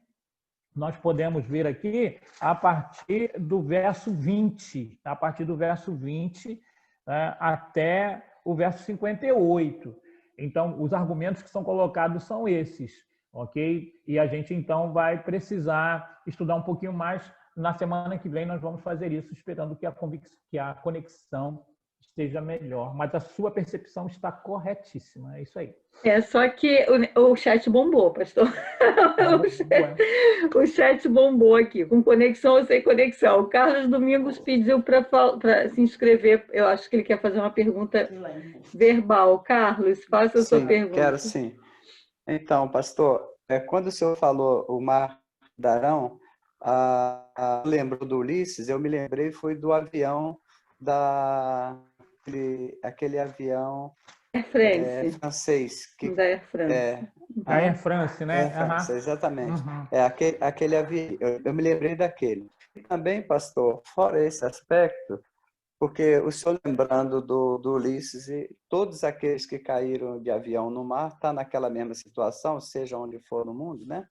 nós podemos ver aqui a partir do verso 20, né, até o verso 58. Então, os argumentos que são colocados são esses, ok? E a gente, então, vai precisar estudar um pouquinho mais. Na semana que vem, nós vamos fazer isso, esperando que a conexão esteja melhor. Mas a sua percepção está corretíssima, é isso aí. Só que o chat bombou, pastor. O chat bombou aqui, com conexão ou sem conexão. O Carlos Domingos pediu para se inscrever. Eu acho que ele quer fazer uma pergunta verbal. Carlos, faça a sua pergunta. Quero sim. Então, pastor, quando o senhor falou o Mar da Arão, lembro do Ulisses, eu me lembrei, foi do avião aquele avião Air France. Francês. Da Air France. A Air France, né? Air France, exatamente. Aquele avião, eu me lembrei daquele. E também, pastor, fora esse aspecto, porque o senhor lembrando do Ulisses e todos aqueles que caíram de avião no mar, está naquela mesma situação, seja onde for no mundo, né?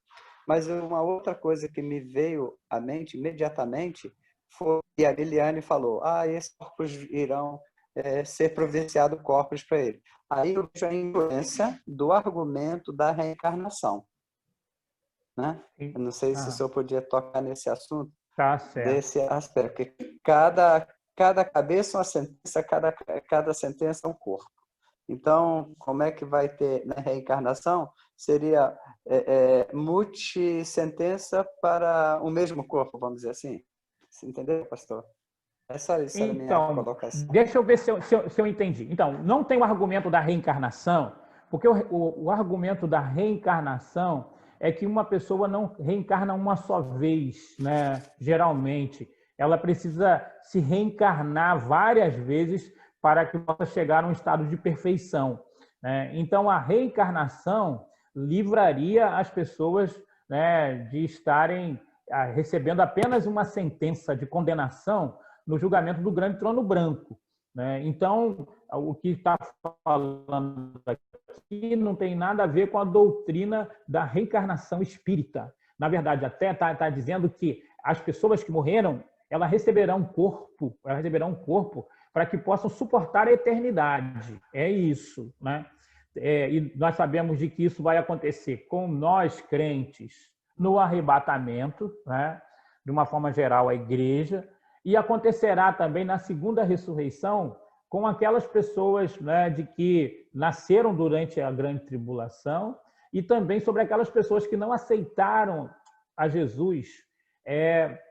Mas uma outra coisa que me veio à mente imediatamente foi que a Liliane falou, esses corpos irão ser providenciados corpos para ele. Aí eu vejo a influência do argumento da reencarnação. Né? Eu não sei se o senhor podia tocar nesse assunto, desse aspecto, porque cada cabeça é uma sentença, cada sentença é um corpo. Então, como é que vai ter na reencarnação? Seria multissentença para o mesmo corpo, vamos dizer assim. Você entendeu, pastor? Essa é a minha colocação. Deixa eu ver se eu entendi. Então, não tem o argumento da reencarnação, porque o argumento da reencarnação é que uma pessoa não reencarna uma só vez, né? Geralmente. Ela precisa se reencarnar várias vezes para que possa chegar a um estado de perfeição, né? Então, a reencarnação livraria as pessoas, né, de estarem recebendo apenas uma sentença de condenação no julgamento do grande trono branco, né? Então, o que está falando aqui não tem nada a ver com a doutrina da reencarnação espírita. Na verdade, até está dizendo que as pessoas que morreram, elas receberão um corpo para que possam suportar a eternidade. É isso, né? E nós sabemos de que isso vai acontecer com nós, crentes, no arrebatamento, né? De uma forma geral, a igreja, e acontecerá também na segunda ressurreição com aquelas pessoas, né, de que nasceram durante a grande tribulação, e também sobre aquelas pessoas que não aceitaram a Jesus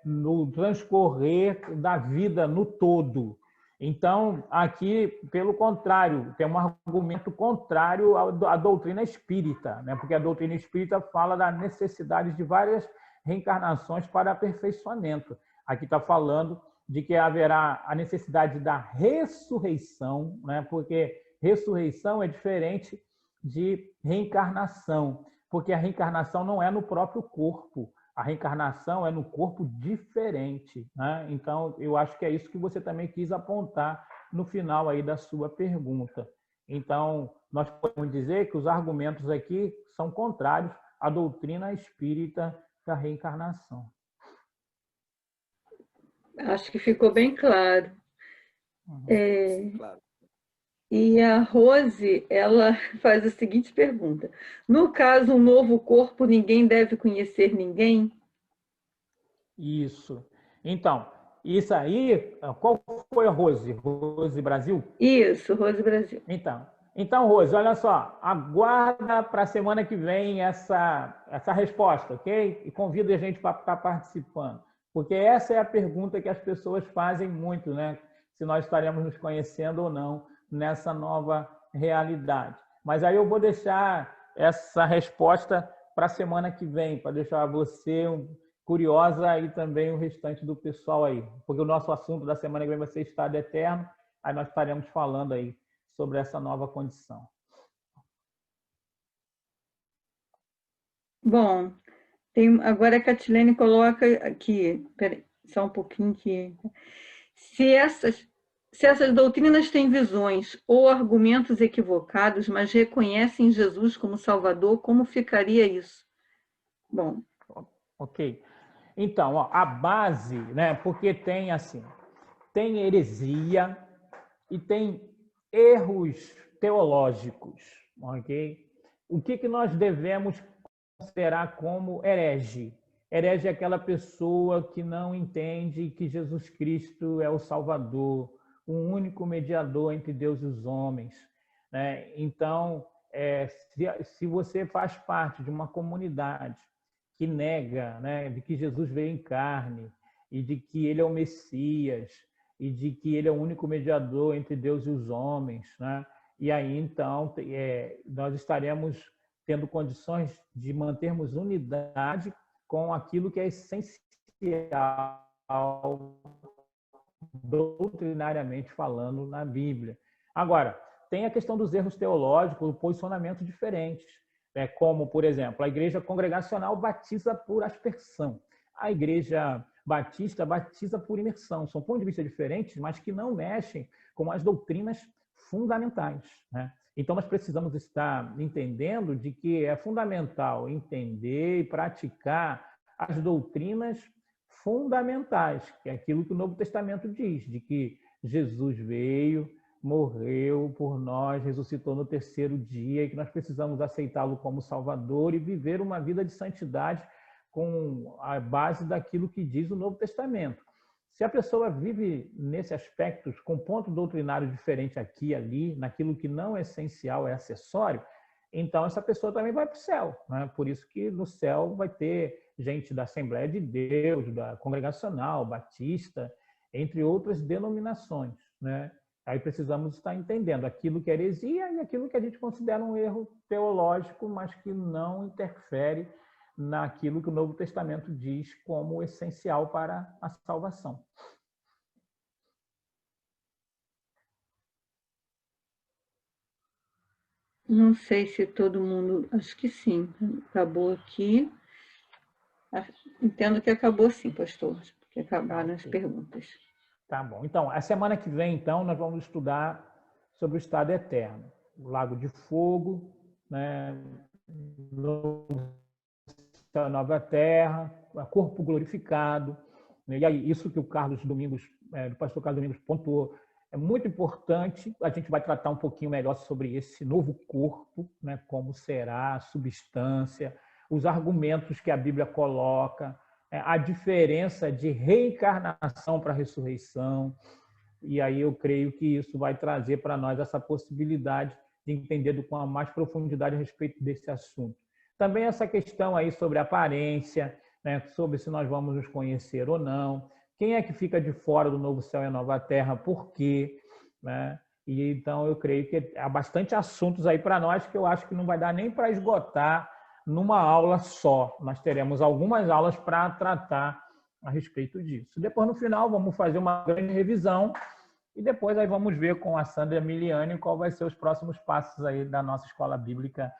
no transcorrer da vida no todo. Então, aqui, pelo contrário, tem um argumento contrário à doutrina espírita, né? Porque a doutrina espírita fala da necessidade de várias reencarnações para aperfeiçoamento. Aqui está falando de que haverá a necessidade da ressurreição, né? Porque ressurreição é diferente de reencarnação, porque a reencarnação não é no próprio corpo, a reencarnação é no corpo diferente, né? Então, eu acho que é isso que você também quis apontar no final aí da sua pergunta. Então, nós podemos dizer que os argumentos aqui são contrários à doutrina espírita da reencarnação. Acho que ficou bem claro. Claro. E a Rose, ela faz a seguinte pergunta: no caso, um novo corpo, ninguém deve conhecer ninguém? Isso. Então, isso aí, qual foi a Rose? Rose Brasil? Isso, Rose Brasil. Então, Rose, olha só, aguarda para a semana que vem essa resposta, ok? E convido a gente para estar participando, porque essa é a pergunta que as pessoas fazem muito, né? Se nós estaremos nos conhecendo ou não nessa nova realidade. Mas aí eu vou deixar essa resposta para a semana que vem, para deixar você curiosa e também o restante do pessoal aí, porque o nosso assunto da semana que vem vai ser estado eterno, aí nós estaremos falando aí sobre essa nova condição. Bom, agora a Catilene coloca aqui, peraí, só um pouquinho que... Se essas doutrinas têm visões ou argumentos equivocados, mas reconhecem Jesus como Salvador, como ficaria isso? Bom. Ok. Então, ó, a base, né? Porque tem assim, tem heresia e tem erros teológicos, ok? O que nós devemos considerar como herege? Herege é aquela pessoa que não entende que Jesus Cristo é o Salvador, o único mediador entre Deus e os homens, né? Então, se você faz parte de uma comunidade que nega, né, de que Jesus veio em carne e de que ele é o Messias e de que ele é o único mediador entre Deus e os homens, né? E aí, então, nós estaremos tendo condições de mantermos unidade com aquilo que é essencial doutrinariamente falando na Bíblia. Agora, tem a questão dos erros teológicos, o posicionamento diferentes, né? Como, por exemplo, a igreja congregacional batiza por aspersão, a igreja batista batiza por imersão. São pontos de vista diferentes, mas que não mexem com as doutrinas fundamentais, né? Então, nós precisamos estar entendendo de que é fundamental entender e praticar as doutrinas fundamentais, que é aquilo que o Novo Testamento diz, de que Jesus veio, morreu por nós, ressuscitou no terceiro dia e que nós precisamos aceitá-lo como Salvador e viver uma vida de santidade com a base daquilo que diz o Novo Testamento. Se a pessoa vive nesse aspecto, com ponto doutrinário diferente aqui e ali, naquilo que não é essencial, é acessório, então essa pessoa também vai para o céu, né? Por isso que no céu vai ter gente da Assembleia de Deus, da Congregacional, Batista, entre outras denominações, né? Aí precisamos estar entendendo aquilo que é heresia e aquilo que a gente considera um erro teológico, mas que não interfere naquilo que o Novo Testamento diz como essencial para a salvação. Não sei se todo mundo... Acho que sim. Acabou aqui. Entendo que acabou sim, pastor. Que acabaram as perguntas. Tá bom. Então, a semana que vem, então, nós vamos estudar sobre o estado eterno. O lago de fogo, né? A nova terra, o corpo glorificado. E aí, isso que o Carlos Domingos, do pastor Carlos Domingos pontuou, é muito importante. A gente vai tratar um pouquinho melhor sobre esse novo corpo, né? Como será, a substância, os argumentos que a Bíblia coloca, a diferença de reencarnação para ressurreição. E aí eu creio que isso vai trazer para nós essa possibilidade de entender com a mais profundidade a respeito desse assunto. Também essa questão aí sobre aparência, né, sobre se nós vamos nos conhecer ou não, quem é que fica de fora do novo céu e a nova terra, por quê, né? E então eu creio que há bastante assuntos aí para nós que eu acho que não vai dar nem para esgotar numa aula só. Nós teremos algumas aulas para tratar a respeito disso. Depois, no final, vamos fazer uma grande revisão e depois aí vamos ver com a Sandra e a Miliane qual vai ser os próximos passos aí da nossa escola bíblica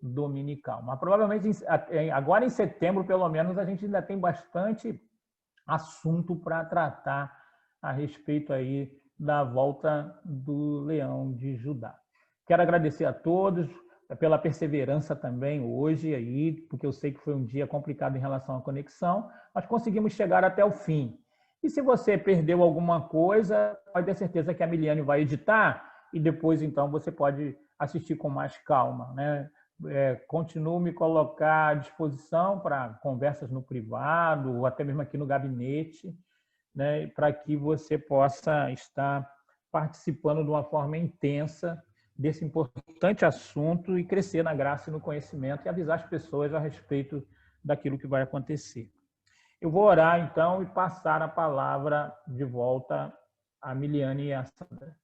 dominical. Mas provavelmente agora em setembro, pelo menos, a gente ainda tem bastante assunto para tratar a respeito aí da volta do leão de Judá. Quero agradecer a todos pela perseverança também hoje aí, porque eu sei que foi um dia complicado em relação à conexão, mas conseguimos chegar até o fim. E se você perdeu alguma coisa, pode ter certeza que a Miliane vai editar e depois então você pode assistir com mais calma, né? Continuo me colocar à disposição para conversas no privado ou até mesmo aqui no gabinete, né, para que você possa estar participando de uma forma intensa desse importante assunto e crescer na graça e no conhecimento e avisar as pessoas a respeito daquilo que vai acontecer. Eu vou orar, então, e passar a palavra de volta a Miliane e a Sandra.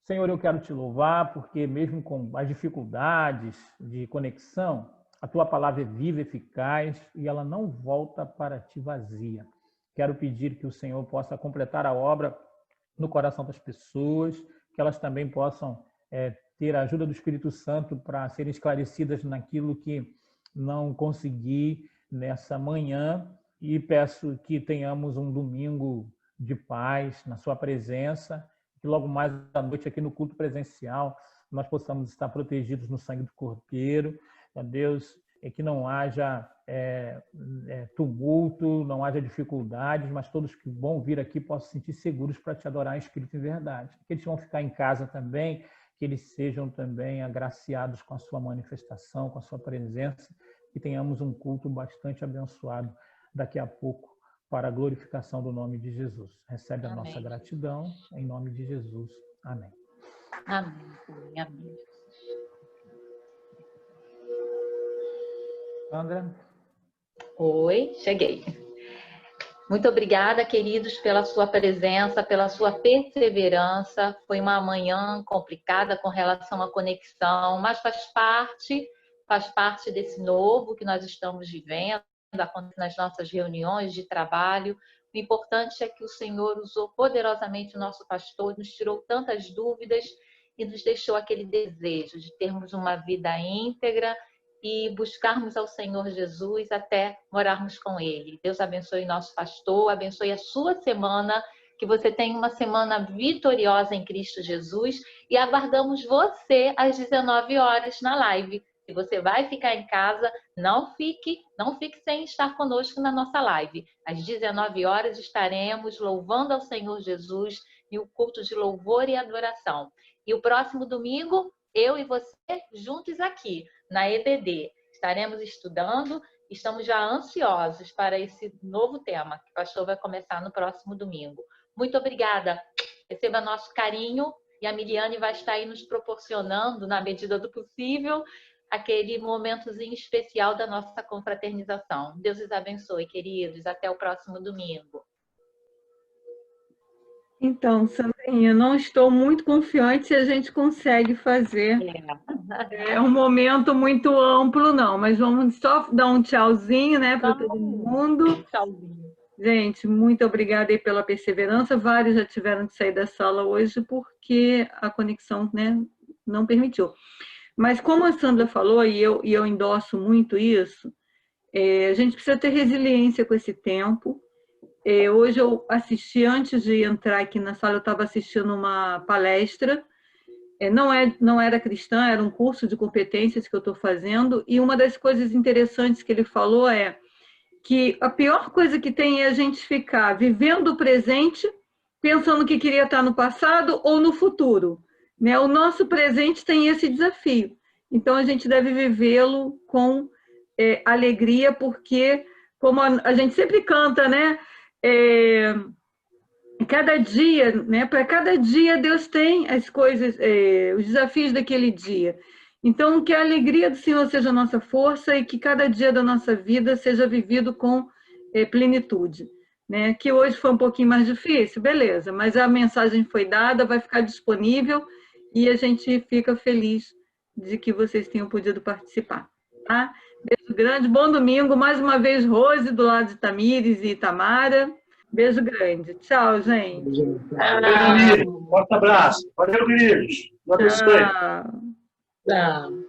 Senhor, eu quero te louvar, porque mesmo com as dificuldades de conexão, a tua palavra é viva, eficaz e ela não volta para ti vazia. Quero pedir que o Senhor possa completar a obra no coração das pessoas, que elas também possam ter a ajuda do Espírito Santo para serem esclarecidas naquilo que não consegui nessa manhã, e peço que tenhamos um domingo de paz na sua presença, que logo mais à noite aqui no culto presencial nós possamos estar protegidos no sangue do Cordeiro. Deus, que não haja tumulto, não haja dificuldades, mas todos que vão vir aqui possam se sentir seguros para te adorar em espírito e verdade. Que eles vão ficar em casa também, que eles sejam também agraciados com a sua manifestação, com a sua presença, que tenhamos um culto bastante abençoado daqui a pouco para a glorificação do nome de Jesus. Recebe a Amém. Nossa gratidão, em nome de Jesus. Amém. Amém. Amém. Sandra? Oi, cheguei. Muito obrigada, queridos, pela sua presença, pela sua perseverança. Foi uma manhã complicada com relação à conexão, mas faz parte desse novo que nós estamos vivendo, nas nossas reuniões de trabalho. O importante é que o Senhor usou poderosamente o nosso pastor, nos tirou tantas dúvidas e nos deixou aquele desejo de termos uma vida íntegra e buscarmos ao Senhor Jesus até morarmos com Ele. Deus abençoe nosso pastor, abençoe a sua semana, que você tenha uma semana vitoriosa em Cristo Jesus e aguardamos você às 19 horas na live. Se você vai ficar em casa, não fique sem estar conosco na nossa live. Às 19 horas estaremos louvando ao Senhor Jesus e o culto de louvor e adoração. E o próximo domingo, eu e você juntos aqui na EBD. Estaremos estudando, estamos já ansiosos para esse novo tema que o pastor vai começar no próximo domingo. Muito obrigada. Receba nosso carinho e a Miliane vai estar aí nos proporcionando, na medida do possível, aquele momentozinho especial da nossa confraternização. Deus os abençoe, queridos. Até o próximo domingo. Então, Sandrinha, não estou muito confiante se a gente consegue fazer. É um momento muito amplo, não, mas vamos só dar um tchauzinho, né, para todo mundo. Tchauzinho. Gente, muito obrigada aí pela perseverança. Vários já tiveram que sair da sala hoje porque a conexão, né, não permitiu. Mas como a Sandra falou, e eu endosso muito isso, a gente precisa ter resiliência com esse tempo. Hoje eu assisti, antes de entrar aqui na sala, eu estava assistindo uma palestra, não era cristã, era um curso de competências que eu estou fazendo, e uma das coisas interessantes que ele falou é que a pior coisa que tem é a gente ficar vivendo o presente, pensando que queria estar no passado ou no futuro, né? O nosso presente tem esse desafio, então a gente deve vivê-lo com alegria, porque, como a gente sempre canta, né? Cada dia, né? Para cada dia Deus tem as coisas, os desafios daquele dia. Então, que a alegria do Senhor seja a nossa força e que cada dia da nossa vida seja vivido com plenitude, né? Que hoje foi um pouquinho mais difícil, beleza, mas a mensagem foi dada, vai ficar disponível e a gente fica feliz de que vocês tenham podido participar, tá? Beijo grande, bom domingo, mais uma vez Rose do lado de Tamires e Tamara. Beijo grande. Tchau, gente. Valeu, querido. Forte abraço. Valeu, queridos. Tchau. Tchau.